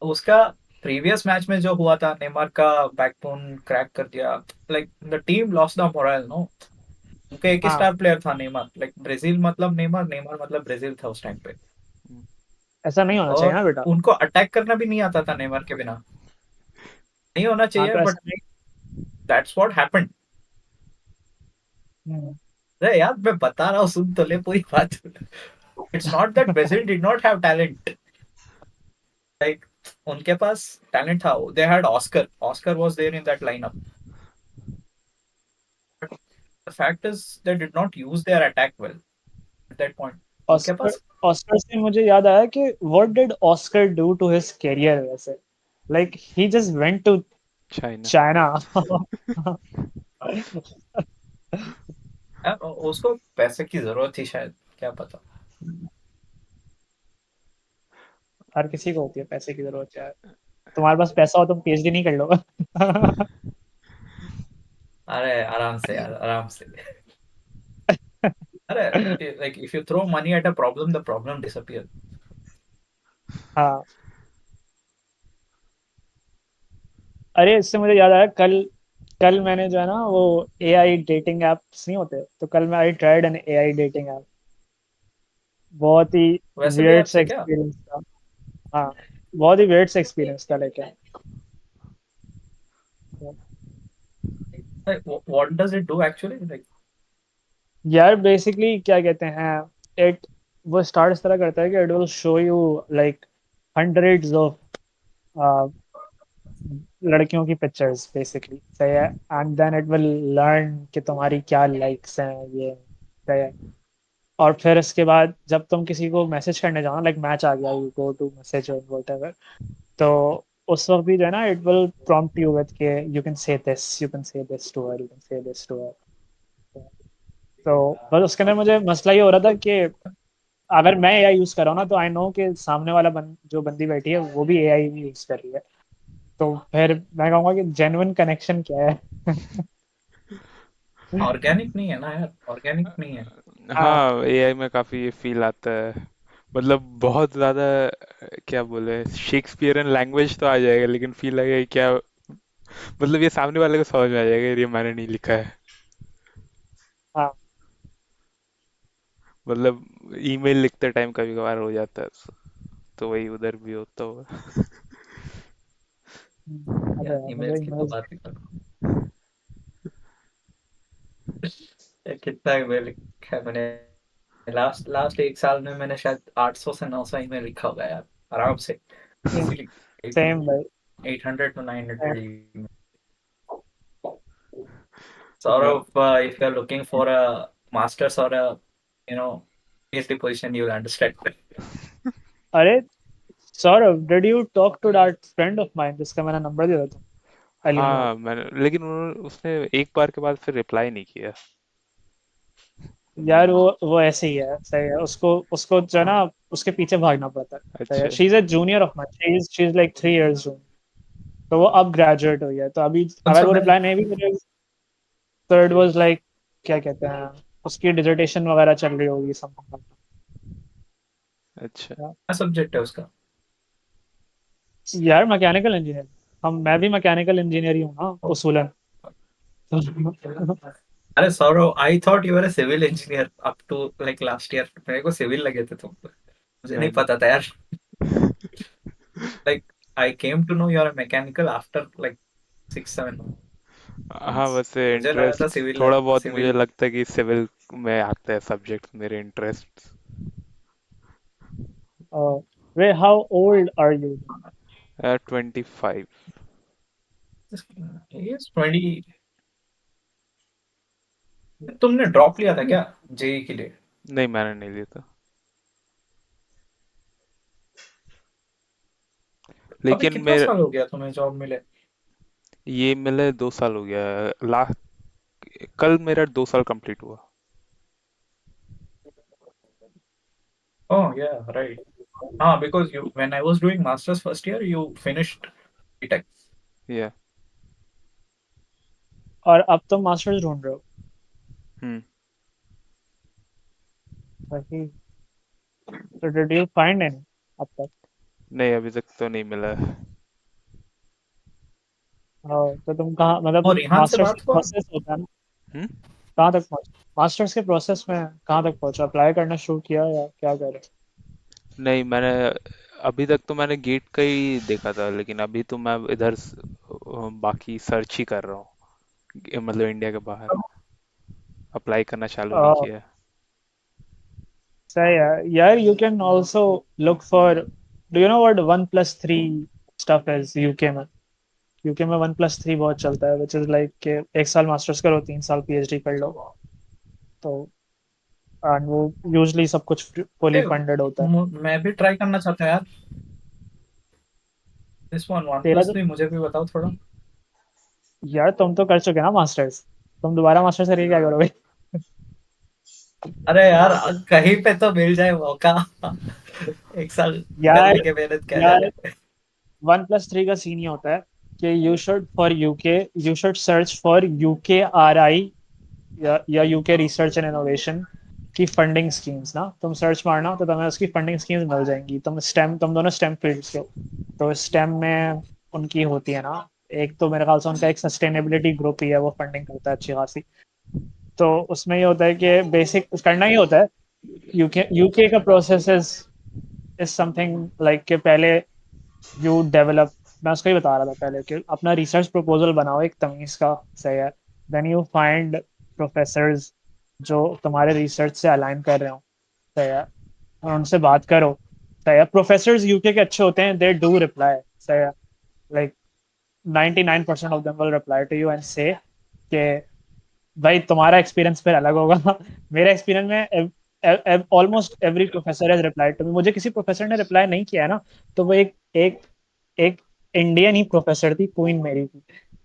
[SPEAKER 3] उसका प्रीवियस मैच में जो हुआ था, नेमार का बैकबोन क्रैक कर दिया, like the team lost the morale no. उनका एक ही
[SPEAKER 1] हाँ,
[SPEAKER 3] स्टार प्लेयर था नेमार, लाइक ब्राजील मतलब नेमार, नेमार मतलब ब्राजील था उस टाइम पे।
[SPEAKER 1] ऐसा नहीं होना चाहिए
[SPEAKER 3] और
[SPEAKER 1] ना बेटा।
[SPEAKER 3] उनको अटैक करना भी नहीं आता था नेमार के बिना, नहीं होना
[SPEAKER 1] हाँ
[SPEAKER 3] चाहिए,
[SPEAKER 1] तो
[SPEAKER 3] बट
[SPEAKER 1] ऐसा नहीं।
[SPEAKER 3] That's what happened.
[SPEAKER 1] हम्म,
[SPEAKER 3] अरे यार मैं बता रहा हूँ, सुन तो ले पूरी बात। It's not that Brazil did not have talent, like उनके पास टैलेंट था, they had Oscar, Oscar was there in that lineup. The fact is they did not use their attack well at that point. उनके
[SPEAKER 1] Oscar,
[SPEAKER 3] पास
[SPEAKER 1] Oscar से मुझे याद आया कि what did Oscar do to his career वैसे, like he just went to
[SPEAKER 2] China.
[SPEAKER 1] China
[SPEAKER 3] उसको पैसे की जरूरत थी शायद, क्या पता।
[SPEAKER 1] हर किसी को होती है पैसे की जरूरत यार। तुम्हारे पास पैसा हो तुम पीएचडी नहीं कर लो।
[SPEAKER 3] अरे आराम से यार, आराम से। अरे like if you throw money at a problem, the problem disappears.
[SPEAKER 1] हाँ। अरे इससे मुझे याद आया, कल कल मैंने जो है ना वो एआई डेटिंग एप्स नहीं होते, तो कल मैं I tried an AI dating app. बहुत ही
[SPEAKER 3] वैसे भी
[SPEAKER 1] वियर्ड
[SPEAKER 3] ऐप
[SPEAKER 1] सा
[SPEAKER 3] से क्या?
[SPEAKER 1] एक्सपीरियंस था। हाँ, बहुत ही वियर्ड सा एक्सपीरियंस था लेकिन।
[SPEAKER 3] Like, what does it do actually? Like,
[SPEAKER 1] यार बेसिकली क्या कहते हैं, इट वो स्टार्ट इस तरह करता है कि it will show you like hundreds of लड़कियों की पिक्चर्स बेसिकली, सही है। And then it will learn कि तुम्हारी क्या लाइक्स हैं, ये सही है। और फिर इसके बाद जब तुम किसी को मैसेज करने जाओ, लाइक मैच आ गया, यू गो टू मैसेज और व्हाटएवर, तो उस वक्त भी जो है ना it will prompt you with के you can say this, you can say this to her, you can say this to her. तो बस उसके अंदर मुझे मसला ये हो रहा था कि अगर मैं एआई यूज कर रहा हूँ ना, तो आई नो कि सामने वाला जो बंदी बैठी है वो भी एआई यूज कर रही है। तो फिर मैं कहूँगा कि जेन्युइन कनेक्शन क्या है।
[SPEAKER 3] ऑर्गेनिक नहीं है ना यार, ऑर्गेनिक नहीं है।
[SPEAKER 1] हाँ।
[SPEAKER 2] हाँ, एआई में काफी ये फील आता है। मतलब बहुत ज्यादा क्या बोले, शेक्सपियरन लैंग्वेज तो आ जाएगा, लेकिन फील लगेगा क्या, मतलब ये सामने वाले को समझ में आ जाएगा ये मैंने नहीं लिखा है।
[SPEAKER 1] हाँ।
[SPEAKER 2] मतलब ईमेल लिखते टाइम कभी कभार हो जाता है, तो वही उधर भी होता होगा।
[SPEAKER 1] अबे
[SPEAKER 3] यार
[SPEAKER 1] यार, मुझे
[SPEAKER 3] ईमेल्स की तो
[SPEAKER 1] emails-
[SPEAKER 3] बात ही करो। कितना ईमेल लिखा है मैंने। लास्ट लास्ट एक साल में मैंने शायद 800 से 900 ईमेल लिखा होगा यार, आराम से, इजीली।
[SPEAKER 1] सेम भाई।
[SPEAKER 3] 800 to 900
[SPEAKER 1] same।
[SPEAKER 3] email.
[SPEAKER 2] मैं
[SPEAKER 3] Saurav, if you're looking for a master's or a, you know, PhD position, you'll understand.
[SPEAKER 1] अरे Saurabh, did you talk to that friend of mine जिसका मैंने नंबर दिया था अलीम लाल?
[SPEAKER 2] हाँ, मैंने, लेकिन उसने एक बार के बाद फिर रिप्लाई नहीं किया।
[SPEAKER 1] यार वो ऐसे ही है, सही है। उसको उसको जो है ना उसके पीछे भागना पड़ता है, सही है।
[SPEAKER 2] अच्छा।
[SPEAKER 1] She is a junior of mine, she is like 3 years junior. तो वो अब ग्रेजुएट हुई है, तो अभी
[SPEAKER 3] कौन
[SPEAKER 1] अगर
[SPEAKER 3] सा
[SPEAKER 1] वो
[SPEAKER 3] बैच?
[SPEAKER 1] रिप्लाई नहीं भी करेगी तो इट वाज लाइक, क्या कहते हैं, उसकी डिसर्टेशन वगैरह चल रही होगी समथिंग।
[SPEAKER 2] अच्छा।
[SPEAKER 3] क्या सब्जेक्ट है उसका?
[SPEAKER 1] यार मैकेनिकल इंजीनियर, मैं भी मैकेनिकल इंजीनियर ही हूँ ना उसूलन।
[SPEAKER 3] अरे Saurav, I thought you are a civil engineer up to like last year. मेरे को सिविल लगे थे तुम, मुझे नहीं
[SPEAKER 2] नहीं
[SPEAKER 3] पता था यार। Like I came to know you are a mechanical after like 6 7
[SPEAKER 2] हाँ,
[SPEAKER 3] months.
[SPEAKER 2] वैसे
[SPEAKER 3] मुझे लगा था
[SPEAKER 2] इंटरेस्ट
[SPEAKER 3] सिविल है,
[SPEAKER 2] थोड़ा बहुत मुझे
[SPEAKER 3] सिविल।
[SPEAKER 2] लगता है कि सिविल में आता है सब्जेक्ट मेरे interest.
[SPEAKER 1] Way how old are you?
[SPEAKER 2] 25।
[SPEAKER 3] Yes, 20। तुमने ड्रॉप लिया था क्या जेई के लिए?
[SPEAKER 2] नहीं, मैंने नहीं लिया था,
[SPEAKER 3] अभी
[SPEAKER 2] लेकिन
[SPEAKER 3] कितना
[SPEAKER 2] मेरे
[SPEAKER 3] साल हो गया तुम्हें जॉब मिले?
[SPEAKER 2] ये मिले 2 साल हो गया। लास्ट कल मेरा 2 साल कंप्लीट हुआ।
[SPEAKER 3] Oh yeah, right. Ah, because you when I was doing masters first year, you finished BTech.
[SPEAKER 2] या।
[SPEAKER 1] और अब तुम मास्टर्स ढूंढ रहे हो?
[SPEAKER 2] हम्म।
[SPEAKER 1] वही। तो डिड यू फाइंड एनी अब तक?
[SPEAKER 2] नहीं, अभी तक तो नहीं मिला है।
[SPEAKER 1] तो तुम कहाँ, मतलब
[SPEAKER 3] और रिहान से
[SPEAKER 1] मास्टर्स
[SPEAKER 3] बात
[SPEAKER 1] का
[SPEAKER 3] हुआ?
[SPEAKER 1] प्रोसेस होता है ना,
[SPEAKER 2] हम्म।
[SPEAKER 1] कहाँ तक पहुँचे मास्टर्स के प्रोसेस में? कहाँ तक पहुँचा, अप्लाई करना शुरू किया या क्या कर रहे
[SPEAKER 2] नहीं, मैंने अभी तक तो मैंने गेट का ही देखा था, लेकिन अभी तो मैं इधर बाकी सर्च ही कर रहा हूँ, मतलब इंडिया के बाहर अप्लाई करना चालू नहीं
[SPEAKER 1] हो?
[SPEAKER 2] किया है।
[SPEAKER 1] सही है यार। You can also look for, do you know what 1+3 stuff is UK में? यूके में 1+3 बहुत चलता है, विच इज लाइक के 1 साल मास्टर्स करो, 3 साल पीएचडी कर लो। तो एंड वो यूजली सब कुछ फुली
[SPEAKER 3] ए,
[SPEAKER 1] फंडेड होता है।
[SPEAKER 3] मैं भी ट्राई करना चाहता हूँ यार। दिस वन
[SPEAKER 1] तेरा
[SPEAKER 3] प्लस
[SPEAKER 1] तो,
[SPEAKER 3] थ्री मुझे भी बताओ थोड़ा।
[SPEAKER 1] यार तुम तो कर चुके ना मास्टर्स, तुम दोबारा मास्टर्स करके क्या करोगे?
[SPEAKER 3] अरे यार, कहीं पे तो मिल जाए मौका। एक साल कर
[SPEAKER 1] यार
[SPEAKER 3] लेंगे मेहनत, क्या
[SPEAKER 1] यार
[SPEAKER 3] जाने।
[SPEAKER 1] 1+3 का सीन ये होता है कि you should search for UKRI या यूके रिसर्च एंड इनोवेशन की फंडिंग स्कीम्स ना। तुम सर्च मारना तो तुम्हें उसकी फंडिंग स्कीम्स मिल जाएंगी। तुम दोनों स्टेम फील्ड्स के हो, तो स्टेम में उनकी होती है ना। एक तो मेरे ख्याल से उनका एक सस्टेनेबिलिटी ग्रुप ही है, वो फंडिंग करता है अच्छी खासी। तो उसमें ये होता है कि बेसिक करना ही होता है। यूके का प्रोसेस इज समथिंग लाइक कि पहले यू डेवलप, मैं उसका ही बता रहा था पहले कि अपना रिसर्च प्रपोजल बनाओ एक तमीज का, सही है। देन यू फाइंड प्रोफेसर्स जो तुम्हारे रिसर्च से अलाइन कर रहे हो, सही है, और उनसे बात करो। सही है, प्रोफेसर्स यूके के अच्छे होते हैं, दे डू रिप्लाई, सही है। Like 99% of them will reply to you and say कि भाई तुम्हारा एक्सपीरियंस फिर अलग होगा। मेरा एक्सपीरियंस में almost every professor has replied to me. मुझे किसी प्रोफेसर ने रिप्लाई नहीं किया है ना, तो वो एक एक इंडियन ही प्रोफेसर थी, क्वीन मेरी थी,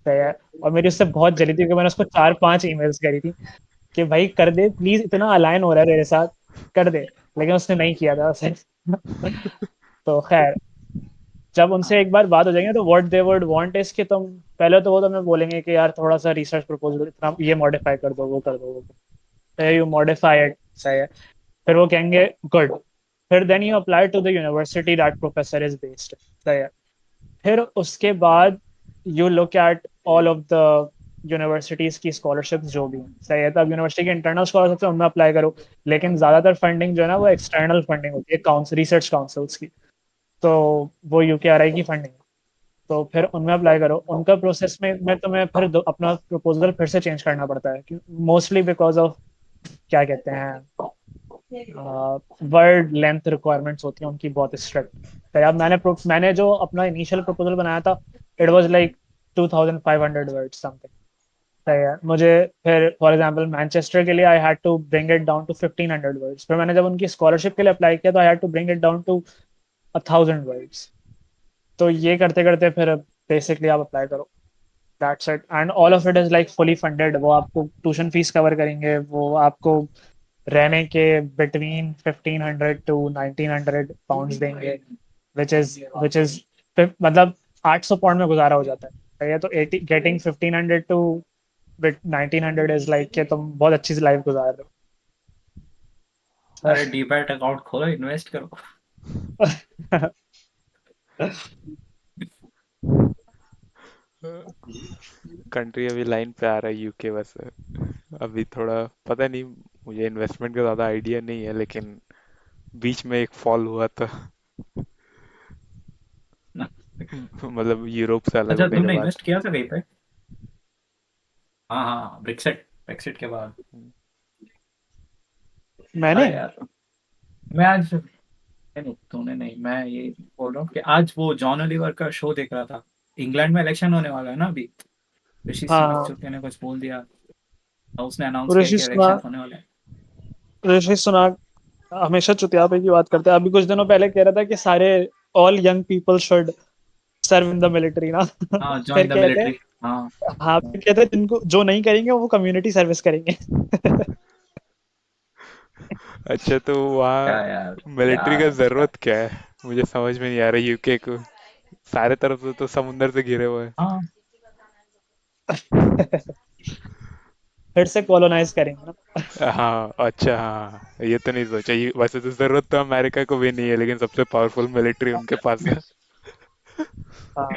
[SPEAKER 1] तो यार, और मेरी उससे बहुत जली थी कि मैंने उसको 4-5 ईमेल्स करी थी कि भाई कर दे प्लीज, इतना अलाइन हो रहा है तेरे साथ, कर दे। लेकिन उसने नहीं किया था उसे। तो खैर, जब उनसे एक बार बात हो जाएगी ना, तो what they would want is कि तुम पहले तो वो तुम्हें बोलेंगे कि यार थोड़ा सा रिसर्च प्रपोजल इतना ये मॉडिफाई कर दो, वो कर दो, वो कर दो, यू मॉडिफाई इट, सही है। फिर वो कहेंगे गुड। फिर then you apply to the university that professor is based, सही है। फिर उसके बाद you look at all of the universities की स्कॉलरशिप्स जो भी हैं, सही है। तब यूनिवर्सिटी की इंटरनल स्कॉलरशिप है उनमें अप्लाई करो। लेकिन ज्यादातर फंडिंग जो है ना, वो एक्सटर्नल फंडिंग होती है, काउंसिल रिसर्च काउंसिल्स की। तो वो UKRI की फंडिंग है। तो फिर उनमें अप्लाई करो। उनका प्रोसेस में तुम्हें फिर अपना प्रपोजल फिर से चेंज करना पड़ता है, मोस्टली बिकॉज ऑफ क्या कहते हैं, वर्ड लेंथ रिक्वायरमेंट्स होती हैं उनकी बहुत स्ट्रिक्ट। तो यार मैंने जो अपना इनिशियल प्रपोजल बनाया था, it was like 2500 words something, सही है। मुझे फिर फॉर एग्जांपल मैनचेस्टर के लिए I had to bring it down to 1500 words. फिर मैंने जब उनकी स्कॉलरशिप के लिए अप्लाई किया तो I had to bring it down to 1000 words. तो ये करते करते फिर बेसिकली आप अप्लाई करो, that's it. And all of it is like fully funded. वो आपको ट्यूशन फीस कवर करेंगे, वो आपको रहने के बिटवीन 1500 to 1900 पाउंड्स देंगे, विच इज मतलब 800 पाउंड में गुजारा हो जाता है, सही है। तो 80 गेटिंग 1500 to 1900 इज लाइक कि तुम बहुत अच्छी सी लाइफ गुजार रहे
[SPEAKER 3] अरे डीमैट अकाउंट खोलो, इन्वेस्ट करो।
[SPEAKER 1] हो।
[SPEAKER 2] कंट्री अभी लाइन पे आ रहा है यूके बस। अभी थोड़ा पता नहीं, मुझे इन्वेस्टमेंट का ज़्यादा आइडिया नहीं है, लेकिन बीच में एक फॉल हुआ था। मतलब यूरोप से अलग
[SPEAKER 3] अच्छा,
[SPEAKER 2] होने के
[SPEAKER 3] तुमने
[SPEAKER 2] बाद।
[SPEAKER 3] इन्वेस्ट किया था कहीं पे? हाँ हाँ, ब्रेक्सिट ब्रेक्सिट के बाद।
[SPEAKER 1] मैंने
[SPEAKER 3] अरे यार, मैं आज नहीं, तूने नहीं, मैं ये बोल रहा हूँ कि आज वो जॉन ओलिवर का शो देख रहा था। इंग्लैंड में इलेक्शन होने वाला है ना अभी। ऋषि सुनक
[SPEAKER 1] हाँ,
[SPEAKER 3] चुके ने कुछ बोल दिया, और उसने अनाउंस किया
[SPEAKER 1] ऋषि
[SPEAKER 3] कि इलेक्शन
[SPEAKER 1] सुनक
[SPEAKER 3] होने वाले हैं।
[SPEAKER 1] ऋषि सुनक हमेशा चुतियापे की बात करते हैं। अभी कुछ दिनों पहले कह रहा था कि सारे all young people should serve in the military ना।
[SPEAKER 3] हाँ,
[SPEAKER 1] फिर
[SPEAKER 3] जॉइन द
[SPEAKER 1] कहते हैं,
[SPEAKER 3] मिलिट्री। हाँ।
[SPEAKER 1] हाँ फिर कहते हैं जिनको जो नहीं करेंगे वो कम्युनिटी सर्विस करेंगे।
[SPEAKER 2] अच्छा, तो
[SPEAKER 3] क्या
[SPEAKER 2] वहाँ
[SPEAKER 3] यार,
[SPEAKER 2] मिलिट्री का
[SPEAKER 3] क्या।
[SPEAKER 2] ज़रूरत क्या है? मुझे समझ में नहीं आ रहा यूके को। सारे तरफ से तो समुंदर से घिरे हुए
[SPEAKER 3] हाँ।
[SPEAKER 1] फिर से कॉलोनाइज करेंगे ना।
[SPEAKER 2] हैं। हाँ, अच्छा, हाँ, ये तो नहीं सोचा। ये वैसे तो ज़रूरत तो अमेरिका को भी नहीं है, लेकिन सबसे पावरफुल मिलिट्री उनके पास है।
[SPEAKER 1] हाँ,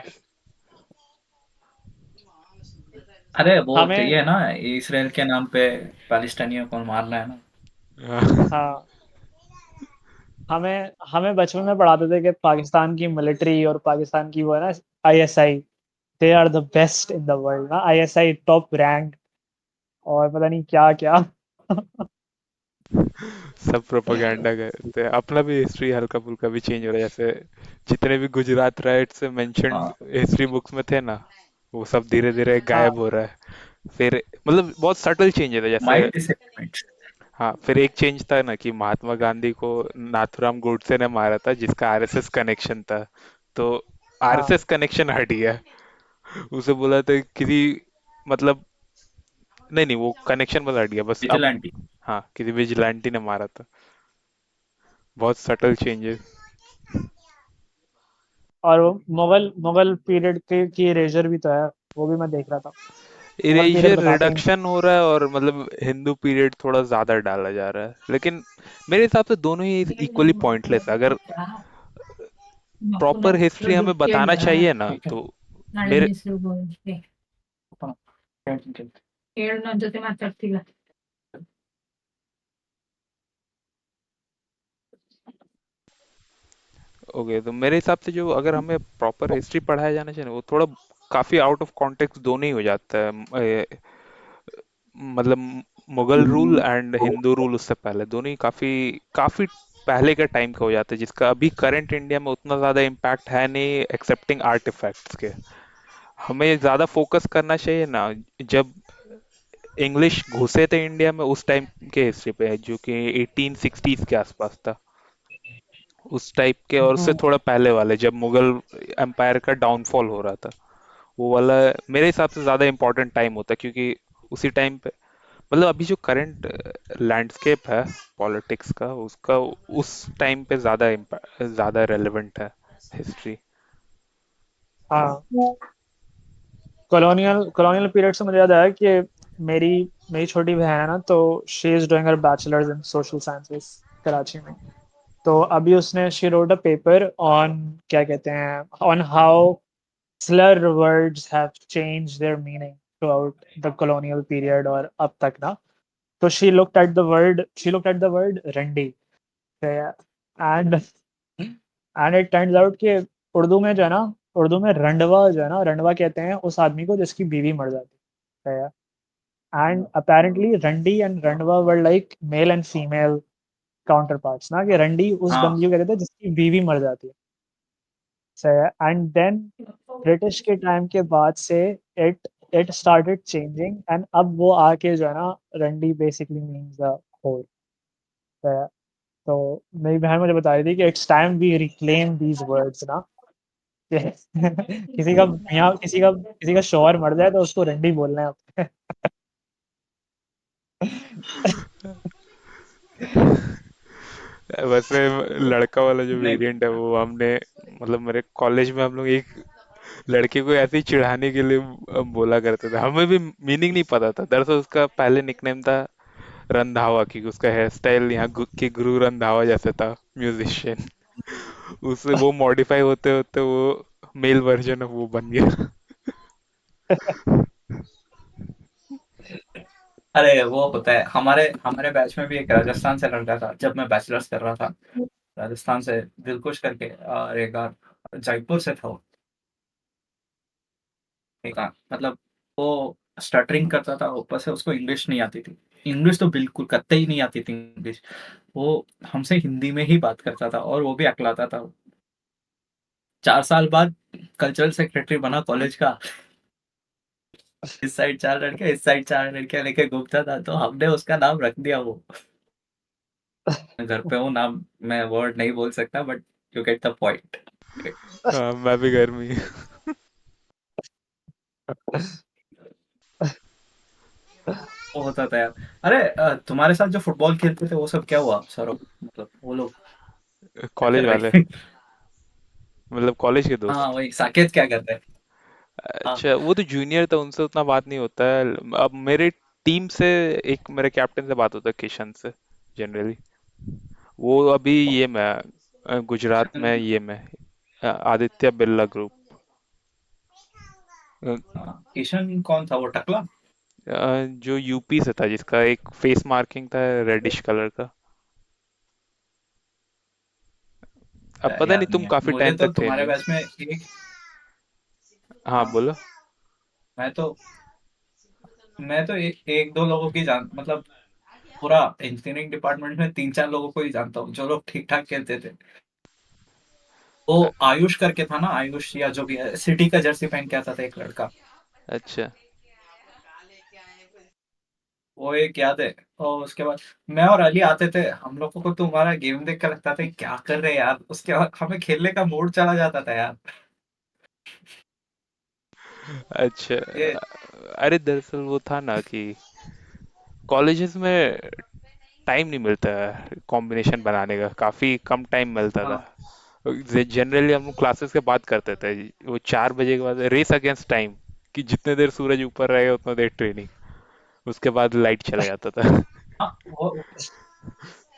[SPEAKER 3] अरे वो
[SPEAKER 1] हमें
[SPEAKER 3] चाहिए ना, इसराइल के नाम पे पैलेस्टाइनियों को मारना है ना।
[SPEAKER 2] हाँ।
[SPEAKER 1] हाँ हमें हमें बचपन में पढ़ाते थे कि पाकिस्तान की मिलिट्री और पाकिस्तान की वो है ना, ISI, they are the best in the world ना, ISI टॉप रैंक, और पता नहीं क्या क्या।
[SPEAKER 2] सब प्रोपेगेंडा करते हैं। अपना भी हिस्ट्री हल्का फुल्का भी चेंज हो रहा है, जैसे जितने भी गुजरात राइट से मेंशन्ड
[SPEAKER 3] हाँ,
[SPEAKER 2] हिस्ट्री बुक्स में थे ना, वो सब धीरे धीरे गायब
[SPEAKER 1] हाँ
[SPEAKER 2] हो रहा है। फिर मतलब बहुत सटल चेंज है जैसे।
[SPEAKER 3] Might disagreement.
[SPEAKER 2] हाँ, फिर एक चेंज था ना कि महात्मा गांधी को नाथुराम गोडसे ने मारा था, जिसका आरएसएस कनेक्शन था। तो
[SPEAKER 1] हाँ
[SPEAKER 2] आरएसएस कनेक्शन हट गया। उसे बोला था किसी, मतलब नहीं नहीं, वो कनेक्शन बस हट गया बस अब।
[SPEAKER 3] विजिलेंटी।
[SPEAKER 2] हाँ, किसी विजिलेंटी ने मारा था। बहुत सटल चेंजेस।
[SPEAKER 1] और वो मुगल मुगल पीरियड के की इरेजर भी तो है, वो भी मैं देख रहा था। मुगल पीरियड
[SPEAKER 2] इरेजर
[SPEAKER 1] बताते ही नहीं।
[SPEAKER 2] रिडक्शन हो रहा है, और मतलब हिंदू पीरियड थोड़ा ज्यादा डाला जा रहा है, लेकिन मेरे हिसाब से दोनों ही इक्वली पॉइंटलेस है। अगर प्रॉपर हिस्ट्री हमें बताना चाहिए ना,
[SPEAKER 3] ठीक है।
[SPEAKER 2] तो मेरे
[SPEAKER 3] हाँ, ठीक।
[SPEAKER 2] ओके, तो मेरे हिसाब से जो अगर हमें प्रॉपर हिस्ट्री पढ़ाया जाना चाहिए ना, वो थोड़ा काफी आउट ऑफ कॉन्टेक्स्ट दोनों ही हो जाता है। मतलब Mughal rule and Hindu rule उससे पहले दोनों ही काफी काफी पहले के टाइम का हो जाता है, जिसका अभी करंट इंडिया में उतना ज्यादा इम्पैक्ट है नहीं, एक्सेप्टिंग आर्टिफैक्ट्स के। हमें ज्यादा फोकस करना चाहिए ना, जब इंग्लिश घुसे थे इंडिया में उस टाइम के हिस्ट्री पे, जो कि 1860s के आसपास था, उस टाइप के, और उससे
[SPEAKER 1] हम्म,
[SPEAKER 2] थोड़ा पहले वाले जब मुगल एम्पायर का डाउनफॉल हो रहा था, वो वाला मेरे हिसाब से ज़्यादा इम्पोर्टेंट टाइम होता है, क्योंकि उसी टाइम पे मतलब अभी जो करंट लैंडस्केप है पॉलिटिक्स का, उसका उस टाइम पे ज़्यादा रेलेवेंट है हिस्ट्री।
[SPEAKER 1] हाँ। कॉलोनियल कॉलोनियल पीरियड से मुझे याद आया कि मेरी मेरी छोटी बहन है ना, तो she is doing her bachelors in social sciences Karachi में। तो अभी उसने she wrote a paper on, क्या कहते हैं, on how slur words have changed their meaning throughout the colonial period और अब तक ना। तो she looked at the word रंडी, and and it turns out कि उर्दू में जो है ना, उर्दू में रंडवा जो है ना, रंडवा कहते हैं उस आदमी को जिसकी बीवी मर जाती है। एंड अपेरेंटली रंडी एंड रंडवा were like male and female counter parts ना, कि रंडी उस
[SPEAKER 3] हाँ
[SPEAKER 1] बंदी को कहते थे जिसकी बीवी मर जाती है। एंड देन ब्रिटिश के टाइम के बाद से it it started changing, and अब वो आके जो है ना, रंडी बेसिकली मीन्स अ होल। तो मेरी बहन मुझे बता रही थी कि it's time we reclaim these words ना, कि किसी का शौहर मर जाए तो उसको रंडी बोलना है अब।
[SPEAKER 2] वैसे लड़का वाला जो
[SPEAKER 3] नहीं।
[SPEAKER 2] वेरिएंट है वो हमने, मतलब मेरे कॉलेज में हम लोग एक लड़के को ऐसे ही चिढ़ाने के लिए बोला करते थे। हमें भी मीनिंग नहीं पता था, दरअसल उसका पहले निकनेम था रंधावा, क्योंकि उसका हेयर स्टाइल यहाँ के गुरु रंधावा जैसे था, म्यूजिशियन। उससे वो मॉडिफाई होते होते वो मेल वर्जन ऑफ वो बन गया।
[SPEAKER 3] अरे वो होता है, हमारे हमारे बैच में भी एक राजस्थान से लड़का था जब मैं बैचलर्स कर रहा था। राजस्थान से दिलकुश करके, और एक और जयपुर से था वो। एक और, मतलब वो स्टटरिंग करता था, ऊपर से उसको इंग्लिश नहीं आती थी। इंग्लिश तो बिल्कुल कतई ही नहीं आती थी इंग्लिश। वो हमसे हिंदी में ही बात करता था, और वो भी अकलाता था। 4 साल बाद कल्चरल सेक्रेटरी बना कॉलेज का। इस साइड 4 लड़के, इस साइड 4 लड़कियां लेके घूमता था, तो हमने उसका नाम रख दिया वो। घर पे वो नाम मैं वर्ड नहीं बोल सकता, but you get the point.
[SPEAKER 2] हाँ, मैं भी घर में ही।
[SPEAKER 3] वो होता था यार। अरे तुम्हारे साथ जो फुटबॉल खेलते थे वो सब क्या हुआ सौरभ, मतलब वो लोग क्या
[SPEAKER 2] कॉलेज
[SPEAKER 3] कर
[SPEAKER 2] वाले,
[SPEAKER 3] रहे हैं?
[SPEAKER 2] मतलब कॉलेज के
[SPEAKER 3] हाँ
[SPEAKER 2] दोस्त।
[SPEAKER 3] वही, साकेत क्या करते हैं? हाँ
[SPEAKER 2] अच्छा, वो तो जूनियर था, उनसे उतना बात नहीं होता है। अब मेरे टीम से एक मेरे कैप्टन से बात होता है, किशन से, जनरली। वो अभी ये में है, गुजरात में ये में, आदित्य बिरला ग्रुप।
[SPEAKER 3] हाँ, किशन कौन था वो, टकला?
[SPEAKER 2] जो यूपी से था, जिसका एक फेस मार्किंग था रेडिश कलर का। अब पता नहीं,
[SPEAKER 3] याद
[SPEAKER 2] तुम
[SPEAKER 3] नहीं है
[SPEAKER 2] काफी
[SPEAKER 3] मुझे,
[SPEAKER 2] टाइम
[SPEAKER 3] तो
[SPEAKER 2] तक थे
[SPEAKER 3] तुम्हारे
[SPEAKER 2] नहीं।
[SPEAKER 3] बैच में एक।
[SPEAKER 2] हाँ,
[SPEAKER 3] हाँ,
[SPEAKER 2] बोलो।
[SPEAKER 3] मैं तो मैं तो एक दो लोगों की जान, मतलब पूरा इंजीनियरिंग डिपार्टमेंट में 3 4 लोगों को ही जानता हूँ जो लोग ठीक ठाक खेलते थे। वो
[SPEAKER 2] अ-
[SPEAKER 3] आयुष करके था ना, आयुष या जो भी है, सिटी का जर्सी पहन के आता था एक लड़का।
[SPEAKER 2] अच्छा।
[SPEAKER 3] वो एक याद है। और उसके बाद मैं और अली आते थे, हम लोगों को तुम्हारा गेम देख कर लगता था कि क्या कर रहे हैं यार, उसके बाद हमें खेलने का मूड चला जाता था यार।
[SPEAKER 2] अच्छा।
[SPEAKER 3] ये
[SPEAKER 2] अरे दरअसल वो था ना कि कॉलेजेस में टाइम नहीं मिलता है कॉम्बिनेशन बनाने का, काफी कम टाइम मिलता था।
[SPEAKER 3] हाँ
[SPEAKER 2] जनरली हम क्लासेस के बाद करते थे, वो 4 बजे के बाद रेस अगेंस्ट टाइम, कि जितने देर सूरज ऊपर रहेगा उतना देर ट्रेनिंग, उसके बाद लाइट चला जाता था।
[SPEAKER 3] हाँ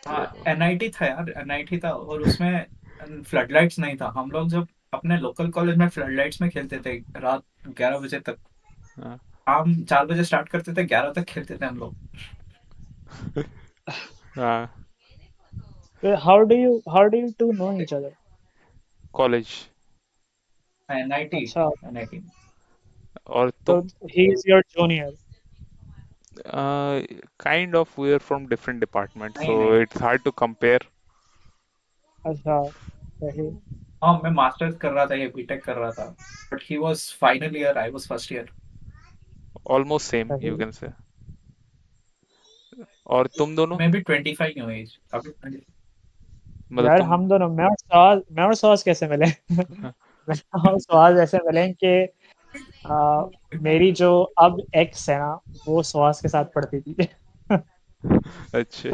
[SPEAKER 3] हाँ,
[SPEAKER 2] तो
[SPEAKER 3] एनआईटी था यार, एनआईटी था, और उसमें फ्लड लाइट्स नहीं था। हम लोग जब अपने लोकल कॉलेज में फ्लड लाइट्स में खेलते थे रात 11 बजे तक।
[SPEAKER 2] हाँ,
[SPEAKER 3] हम 4 बजे स्टार्ट करते थे, 11 तक खेलते थे हम लोग।
[SPEAKER 2] हाँ,
[SPEAKER 1] how do you two know each other?
[SPEAKER 2] College.
[SPEAKER 3] NIT,
[SPEAKER 1] अच्छा,
[SPEAKER 3] एनआईटी।
[SPEAKER 2] और
[SPEAKER 1] तो
[SPEAKER 2] तुम?
[SPEAKER 1] he is your junior.
[SPEAKER 2] Kind of we are from different department,
[SPEAKER 3] नहीं
[SPEAKER 2] सो
[SPEAKER 3] नहीं,
[SPEAKER 2] इट्स हार्ड टू कंपेयर।
[SPEAKER 1] अच्छा, सही
[SPEAKER 3] हाँ मैं मास्टर्स कर रहा था, ये बीटेक कर रहा था, but he was final year, I was first year.
[SPEAKER 2] Almost same you
[SPEAKER 1] सही।
[SPEAKER 2] Can say. और तुम दोनों?
[SPEAKER 3] मैं भी 25 हूँ एज अभी, 20।
[SPEAKER 2] मतलब
[SPEAKER 1] यार
[SPEAKER 2] तुम?
[SPEAKER 1] हम दोनों, मैं और सवाज कैसे मिले? मैं और सवाज ऐसे मिले कि आ, मेरी जो अब एक्स है ना, वो सवाज के साथ पढ़ती थी।
[SPEAKER 2] अच्छा।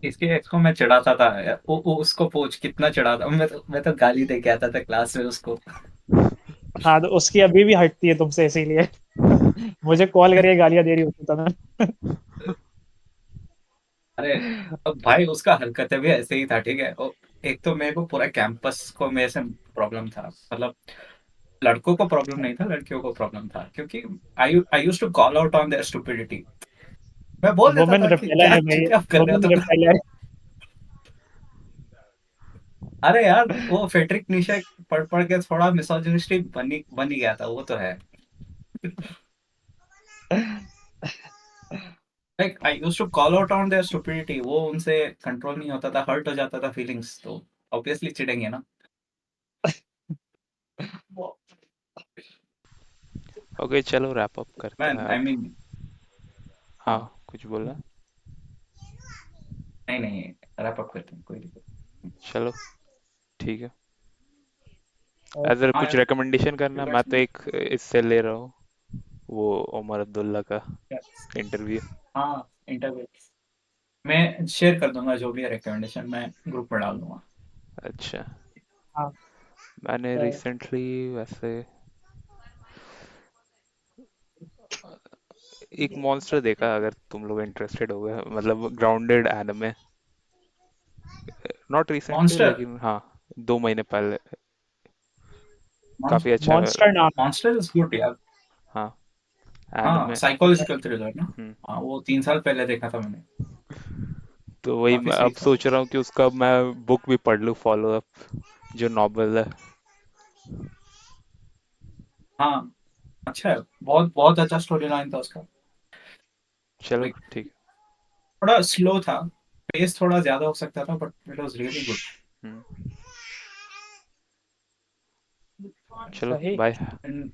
[SPEAKER 3] इसके एक्स को मैं चिढ़ाता था, वो उसको पूछ कितना चिढ़ाता, मैं तो गाली दे के आता था क्लास में उसको।
[SPEAKER 1] हाँ, तो उसकी अभी भी हटती है तुमसे, इसीलिए मुझे कॉल करके गालियां दे रही होती था।
[SPEAKER 3] अरे अब भाई उसका हरकतें भी ऐसे ही था, ठीक है। एक तो मेरे को पूरा कैंपस को मेरे से प्रॉब्लम था, मतलब लड़कों को प्रॉब्लम नहीं था, लड़कियों को प्रॉब्लम था, क्योंकि I used to call out on their stupidity. मैं बोल देता
[SPEAKER 1] वुमेन
[SPEAKER 3] था कि
[SPEAKER 1] रिपेलर
[SPEAKER 3] क्या
[SPEAKER 1] है भाई,
[SPEAKER 3] क्या कर रहे हो
[SPEAKER 1] वुमेन
[SPEAKER 3] तुम।
[SPEAKER 1] रिपेलर।
[SPEAKER 3] अरे यार वो फेड्रिक नीशे पढ़ पढ़ के थोड़ा मिसोजिनिस्टिक बन ही गया था, वो तो है। Like I used to call out on their stupidity, वो उनसे कंट्रोल नहीं होता था, हर्ट हो जाता था फीलिंग्स, तो ऑब्वियसली चिढ़ेंगे ना।
[SPEAKER 2] ओके, चलो रैप अप करते हैं
[SPEAKER 3] मैन आई
[SPEAKER 2] अब।
[SPEAKER 3] मीन,
[SPEAKER 2] हाँ,
[SPEAKER 3] हाँ,
[SPEAKER 2] कुछ बोला?
[SPEAKER 3] नहीं नहीं, रैप अप करते हैं, कोई दिक्कत नहीं।
[SPEAKER 2] चलो, ठीक है। अगर
[SPEAKER 3] हाँ
[SPEAKER 2] कुछ
[SPEAKER 3] यार,
[SPEAKER 2] रिकमेंडेशन करना, मैं तो एक इससे ले रहा हूँ, वो उमर अब्दुल्ला का इंटरव्यू।
[SPEAKER 3] हाँ इंटरव्यू मैं शेयर कर दूंगा, जो भी है रिकमेंडेशन मैं ग्रुप में डाल दूंगा।
[SPEAKER 2] अच्छा।
[SPEAKER 1] हाँ,
[SPEAKER 2] मैंने
[SPEAKER 1] तो
[SPEAKER 2] रिसेंटली वैसे एक मॉन्स्टर देखा, अगर तुम लोग इंटरेस्टेड हो गए, मतलब grounded anime. Not recently,
[SPEAKER 3] monster,
[SPEAKER 2] लेकिन हाँ, 2 महीने पहले। काफी अच्छा है।
[SPEAKER 1] मॉन्स्टर नाम
[SPEAKER 3] मॉन्स्टर इज गुड यार।
[SPEAKER 2] हाँ,
[SPEAKER 3] हाँ,
[SPEAKER 2] एनिमे।
[SPEAKER 3] साइकोलॉजिकल थ्रिलर ना।
[SPEAKER 2] हम्म।
[SPEAKER 3] हाँ, वो 3 साल पहले देखा था मैंने,
[SPEAKER 2] तो वही
[SPEAKER 3] काफी
[SPEAKER 2] मैं
[SPEAKER 3] सही
[SPEAKER 2] अब
[SPEAKER 3] था।
[SPEAKER 2] सोच रहा हूँ कि उसका मैं बुक भी पढ़ लूँ, फॉलो अप जो नॉवल है।
[SPEAKER 3] हाँ अच्छा है, बहुत बहुत अच्छा स्टोरी लाइन था उसका।
[SPEAKER 2] चलो,
[SPEAKER 3] Like,
[SPEAKER 2] ठीक
[SPEAKER 3] थोड़ा स्लो था, पेस थोड़ा ज्यादा हो सकता था, but it was really good.
[SPEAKER 2] है। चलो,
[SPEAKER 1] सही।
[SPEAKER 2] बाय।
[SPEAKER 3] एंड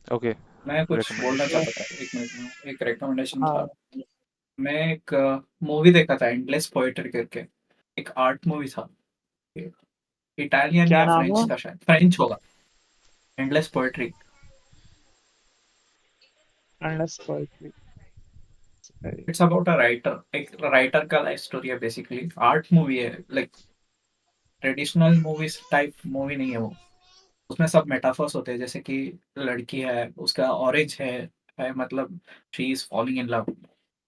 [SPEAKER 2] ओके,
[SPEAKER 3] मैं कुछ बोलना
[SPEAKER 2] रिकमेंडेशन।
[SPEAKER 3] चाहता था, एक मिनट में, एक रिकमेंडेशन था।
[SPEAKER 1] हाँ,
[SPEAKER 3] मैं एक मूवी देखा था, एंडलेस पोएट्री करके, एक आर्ट मूवी था, इटालियन
[SPEAKER 1] क्या
[SPEAKER 3] या
[SPEAKER 1] नाम है?
[SPEAKER 3] फ्रेंच था, शायद फ्रेंच होगा। Endless poetry.
[SPEAKER 1] Unless poetry.
[SPEAKER 3] It's about a writer, एक राइटर का लाइफ स्टोरी है, बेसिकली आर्ट मूवी है, like traditional movies type movie नहीं है वो। उसमें सब मेटाफर्स होते हैं, जैसे कि लड़की है, उसका ऑरेंज है मतलब she is falling in love,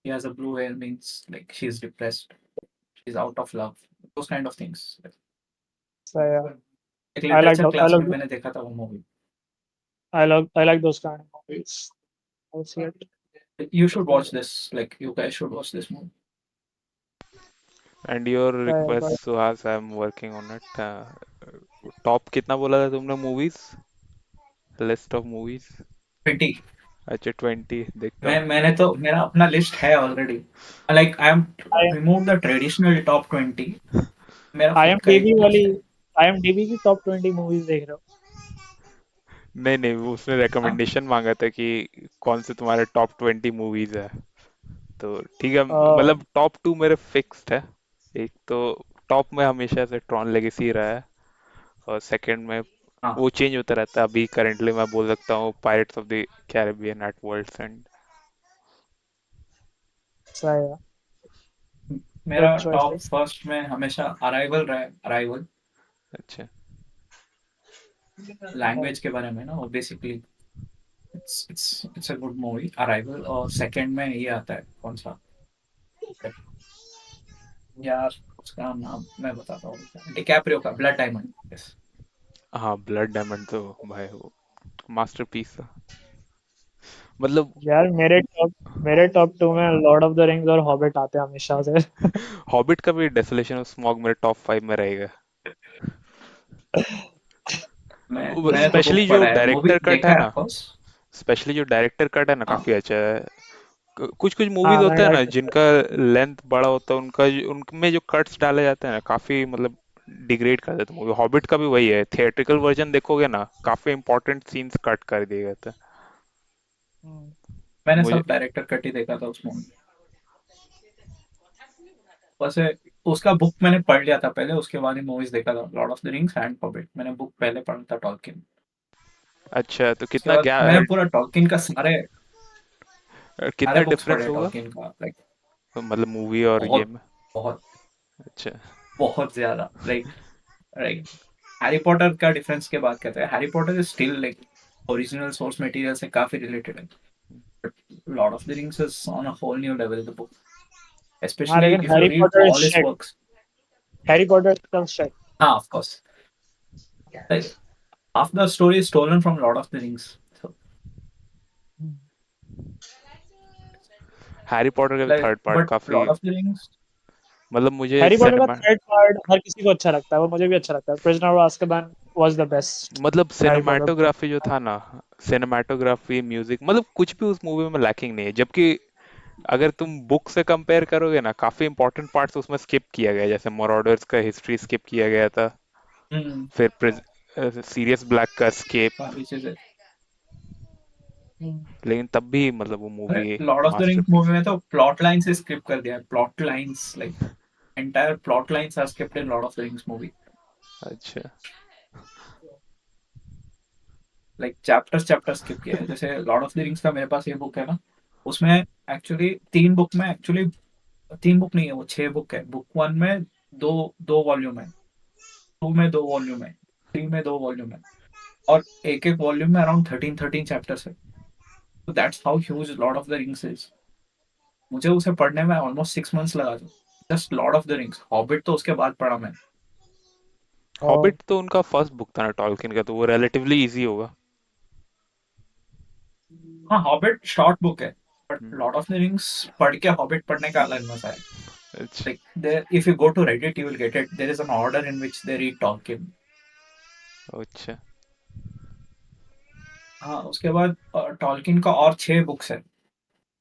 [SPEAKER 3] he has a blue hair means like she's depressed, she's out of love, those kind of things। एक
[SPEAKER 1] I like
[SPEAKER 3] literature
[SPEAKER 1] those. I
[SPEAKER 3] class
[SPEAKER 1] like
[SPEAKER 3] में मैंने देखा था वो movie.
[SPEAKER 1] I like those kind of movies. I'll see it.
[SPEAKER 3] You should watch this, like you guys should watch this movie।
[SPEAKER 2] And your request
[SPEAKER 1] But
[SPEAKER 2] Suhas, I am working on it. Top कितना बोला था तुमने movies? List of movies?
[SPEAKER 3] 20।
[SPEAKER 2] अच्छा, 20 देखता हूँ।
[SPEAKER 3] मैंने तो मेरा अपना लिस्ट है already, like I am
[SPEAKER 1] I
[SPEAKER 3] remove the traditional top 20, मेरा खुद का
[SPEAKER 1] IMDb
[SPEAKER 3] एक
[SPEAKER 1] वाली
[SPEAKER 3] लिस्ट है।
[SPEAKER 1] IMDb की टॉप 20 मूवीज देख रहे हो?
[SPEAKER 2] नहीं नहीं, वो उसने
[SPEAKER 3] हाँ
[SPEAKER 2] रिकमेंडेशन मांगा था कि कौन से तुम्हारे टॉप 20 मूवीज है। तो ठीक है,
[SPEAKER 1] अह,
[SPEAKER 2] मतलब टॉप 2 मेरे फिक्स्ड है। एक तो टॉप में हमेशा से ट्रॉन लेगेसी रहा है, और सेकंड में
[SPEAKER 3] हाँ
[SPEAKER 2] वो चेंज होता रहता है। अभी करेंटली मैं बोल सकता हूँ Pirates of the Caribbean at World's End.
[SPEAKER 1] सही है।
[SPEAKER 3] मेरा
[SPEAKER 1] गुड
[SPEAKER 3] टॉप
[SPEAKER 1] चॉइसेस।
[SPEAKER 3] फर्स्ट में हमेशा अराइवल रहा है, अराइवल।
[SPEAKER 2] अच्छा।
[SPEAKER 3] लैंग्वेज के बारे में ना, वो basically it's a good movie arrival. और सेकंड में ये आता है कौन सा यार, उसका नाम मैं बताता हूँ, डिकैप्रियो का ब्लड डायमंड। यस।
[SPEAKER 2] हाँ, ब्लड डायमंड तो भाई वो मास्टरपीस था। मतलब
[SPEAKER 1] यार मेरे टॉप टू में लॉर्ड ऑफ द रिंग्स और हॉबिट आते हैं हमेशा से।
[SPEAKER 2] हॉबिट का भी डेसोलेशन ऑफ स्मॉग मेरे टॉप 5 में रहेगा।
[SPEAKER 3] मैंने तो बुक
[SPEAKER 2] स्पेशली जो
[SPEAKER 3] पढ़ा है, मूवी
[SPEAKER 2] डायरेक्टर कट
[SPEAKER 3] देखा
[SPEAKER 2] है
[SPEAKER 3] है
[SPEAKER 2] ना,
[SPEAKER 3] ऑफकोर्स।
[SPEAKER 2] स्पेशली जो डायरेक्टर कट है ना,
[SPEAKER 3] हाँ
[SPEAKER 2] काफी अच्छा है। कुछ कुछ मूवीज
[SPEAKER 1] हाँ मैंने
[SPEAKER 2] होते हैं ना
[SPEAKER 1] डायरेक्ट।
[SPEAKER 2] जिनका लेंथ बड़ा होता है, उनमें जो कट्स डाले जाते हैं ना, काफी मतलब डिग्रेड कर देते हैं मूवी। हॉबिट का भी वही है, थिएट्रिकल वर्जन देखोगे ना, काफी इंपॉर्टेंट सीन्स कट कर दिए गए थे।
[SPEAKER 3] मैंने
[SPEAKER 2] मुझे
[SPEAKER 3] सब डायरेक्टर कट ही देखा था उस मूवी। वैसे उसका बुक मैंने पढ़ लिया था पहले, उसके बाद ही मूवीज देखा था। Lord of the rings and hobbit मैंने बुक पहले पढ़ा था, टॉलकिन।
[SPEAKER 2] अच्छा, तो
[SPEAKER 3] उसके
[SPEAKER 2] कितना
[SPEAKER 3] बाद
[SPEAKER 2] क्या
[SPEAKER 3] मैंने पूरा टॉलकिन का सारे
[SPEAKER 2] कितना
[SPEAKER 3] सारे बुक्स
[SPEAKER 2] डिफरेंस
[SPEAKER 3] पढ़े
[SPEAKER 2] होगा
[SPEAKER 3] टॉलकिन का, लाइक
[SPEAKER 2] मतलब मूवी और ये
[SPEAKER 3] बहुत
[SPEAKER 2] में?
[SPEAKER 3] बहुत
[SPEAKER 2] अच्छा।
[SPEAKER 3] बहुत ज्यादा। लाइक लाइक हैरी पॉटर का डिफरेंस के बात करते हैं, Harry Potter is still like original source material से काफी रिलेटेड है। Lord of the Rings is on a whole new level the book,
[SPEAKER 1] हाँ
[SPEAKER 3] especially
[SPEAKER 1] लेकिन
[SPEAKER 3] if you read all his works.
[SPEAKER 1] Harry Potter एकदम shit.
[SPEAKER 3] Ah, of course. Like half the story is stolen from Lord of the Rings. So
[SPEAKER 2] Harry Potter का भी
[SPEAKER 3] like,
[SPEAKER 2] third part
[SPEAKER 3] but
[SPEAKER 2] काफी,
[SPEAKER 3] Lord of the Rings.
[SPEAKER 2] मतलब मुझे
[SPEAKER 1] Harry Potter का
[SPEAKER 2] cinema
[SPEAKER 1] third part हर किसी को अच्छा लगता है, वो मुझे भी अच्छा लगता है। Prisoner of azkaban was the best
[SPEAKER 2] मतलब
[SPEAKER 1] हैरी पॉटर बुक।
[SPEAKER 2] सिनेमाटोग्राफी जो था ना, सिनेमाटोग्राफी म्यूजिक, मतलब कुछ भी उस मूवी में लैकिंग नहीं है। जबकि अगर तुम बुक से कंपेयर करोगे ना, काफी इंपॉर्टेंट पार्ट्स उसमें स्किप किया गया है, जैसे मोराडर्स का हिस्ट्री स्किप किया गया था,
[SPEAKER 3] Hmm.
[SPEAKER 2] फिर सीरियस ब्लैक का स्केप।
[SPEAKER 3] काफी चीजें।
[SPEAKER 2] लेकिन तब भी मतलब वो
[SPEAKER 3] अरे
[SPEAKER 2] movie
[SPEAKER 3] Lord of the rings movie
[SPEAKER 2] masterpiece.
[SPEAKER 3] में तो प्लॉट लाइन से स्क्रिप्ट कर दिया है, plot lines like entire plot lines are skipped in Lord of the Rings movie.
[SPEAKER 2] अच्छा।
[SPEAKER 3] Like चैप्टर स्किप किया है। जैसे लॉर्ड ऑफ द रिंग्स का मेरे पास ये बुक है ना, उसमें एक्चुअली तीन बुक नहीं है, वो 6 बुक है। बुक वन में दो दो वॉल्यूम है, टू में 2 वॉल्यूम है, थ्री में 2 वॉल्यूम है, और एक एक वॉल्यूम में अराउंड 13 चैप्टर्स है। तो that's how huge Lord of the Rings is. मुझे उसे पढ़ने में ऑलमोस्ट 6 मंथ्स लगा था, just Lord of the rings. Hobbit तो उसके बाद पढ़ा मैं।
[SPEAKER 2] हॉबिट तो उनका फर्स्ट बुक था ना टॉलकिन का, तो वो रिलेटिवली इजी होगा।
[SPEAKER 3] हाँ हॉबिट शॉर्ट बुक है, but
[SPEAKER 2] hmm,
[SPEAKER 3] Lord of the rings पढ़ के हॉबिट पढ़ने का अलग मजा है।
[SPEAKER 2] अच्छा।
[SPEAKER 3] Like there, if you go to Reddit, you will get it. There is an order in which they read Tolkien.
[SPEAKER 2] अच्छा।
[SPEAKER 3] हाँ उसके बाद टॉलकिन का और 6 बुक्स है।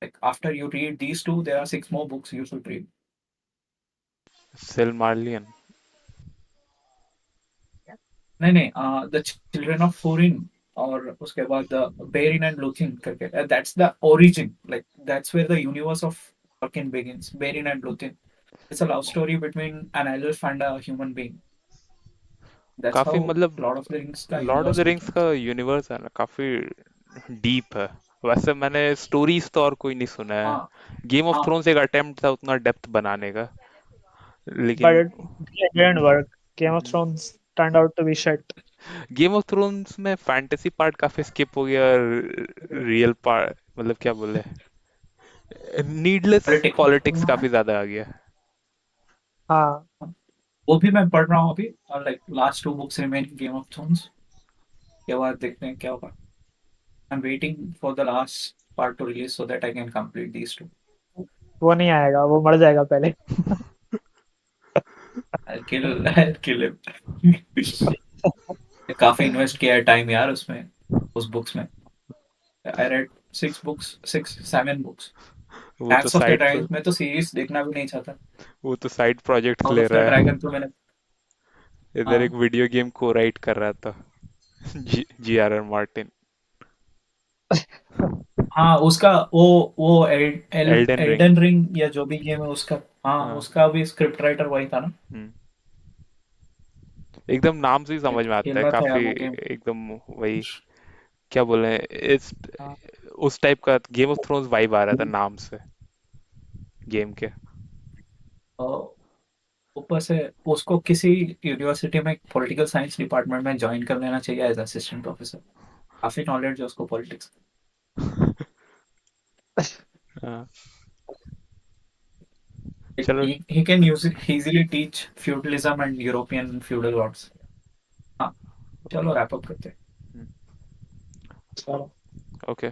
[SPEAKER 3] Like after you read these two, there are 6 more books you should read.
[SPEAKER 2] सिलमार्लियन।
[SPEAKER 3] नहीं नहीं, the children of foreign, और उसके बाद द बेरिन एंड लूथिन करके, that's the origin, like that's where the universe of Tolkien begins, Beren and Luthien. It's a love story between an elf and a human being. That's
[SPEAKER 2] काफी
[SPEAKER 3] how
[SPEAKER 2] मतलब
[SPEAKER 3] Lord of the Rings का
[SPEAKER 2] Lord of the
[SPEAKER 3] universe
[SPEAKER 2] rings
[SPEAKER 3] begins.
[SPEAKER 2] का universe है ना, काफी deep है। वैसे मैंने स्टोरीज तो और कोई नहीं सुना है।
[SPEAKER 3] हाँ
[SPEAKER 2] गेम ऑफ
[SPEAKER 3] हाँ।
[SPEAKER 2] थ्रोन्स एक अटेम्प्ट था उतना डेप्थ बनाने का,
[SPEAKER 1] But
[SPEAKER 2] लेकिन
[SPEAKER 1] it didn't work. Game of Thrones turned out to be shit.
[SPEAKER 2] Game of thrones में फैंटेसी पार्ट काफी स्किप हो गया, और रियल पार्ट मतलब क्या बोले, नीडलेस
[SPEAKER 3] पॉलिटिक्स।
[SPEAKER 2] पॉलिटिक्स काफी ज्यादा आ गया।
[SPEAKER 1] हाँ।
[SPEAKER 3] वो भी मैं पढ़ रहा हूँ अभी, और like last 2 books remain game of thrones. के बाद देखते हैं क्या होगा। I am waiting for the last part two release so that I can complete these two.
[SPEAKER 1] वो नहीं आएगा, वो मर जाएगा पहले।
[SPEAKER 3] आई किल हिम। काफी इन्वेस्ट किया है टाइम यार उसमें, उस बुक्स में। I read 6 books, 6 7 books.
[SPEAKER 2] वो तो
[SPEAKER 3] hacks of the
[SPEAKER 2] side
[SPEAKER 3] dragon, मैं तो सीरीज देखना भी नहीं चाहता।
[SPEAKER 2] वो तो side projects
[SPEAKER 3] house
[SPEAKER 2] lay
[SPEAKER 3] off the
[SPEAKER 2] रहा है।
[SPEAKER 3] ड्रैगन तो मैंने।
[SPEAKER 2] इधर एक
[SPEAKER 3] हाँ
[SPEAKER 2] वीडियो गेम को राइट कर रहा था। जी आर आर मार्टिन।
[SPEAKER 3] हाँ उसका वो
[SPEAKER 2] एल्डन रिंग।
[SPEAKER 3] एल्डन रिंग या जो भी गेम है उसका। हाँ
[SPEAKER 2] हाँ।
[SPEAKER 3] उसका भी स्क्रिप्ट राइटर वही था ना।
[SPEAKER 2] हम्म। एकदम नाम से ही समझ में आता है,
[SPEAKER 3] खेलना था यार
[SPEAKER 2] काफी
[SPEAKER 3] वो गेम।
[SPEAKER 2] एकदम वही, क्या बोले, इस उस टाइप का गेम ऑफ थ्रोन्स वाइब आ रहा था नाम से गेम के।
[SPEAKER 3] ऊपर से उसको किसी यूनिवर्सिटी में पॉलिटिकल साइंस डिपार्टमेंट में ज्वाइन कर लेना चाहिए एज असिस्टेंट प्रोफेसर। काफी नॉलेज है उसको पॉलिटिक्स।
[SPEAKER 2] हाँ, चलो।
[SPEAKER 3] he can use it easily teach feudalism and European feudal lords। हाँ, चलो रैप अप करते हैं।
[SPEAKER 1] चलो।
[SPEAKER 2] ओके।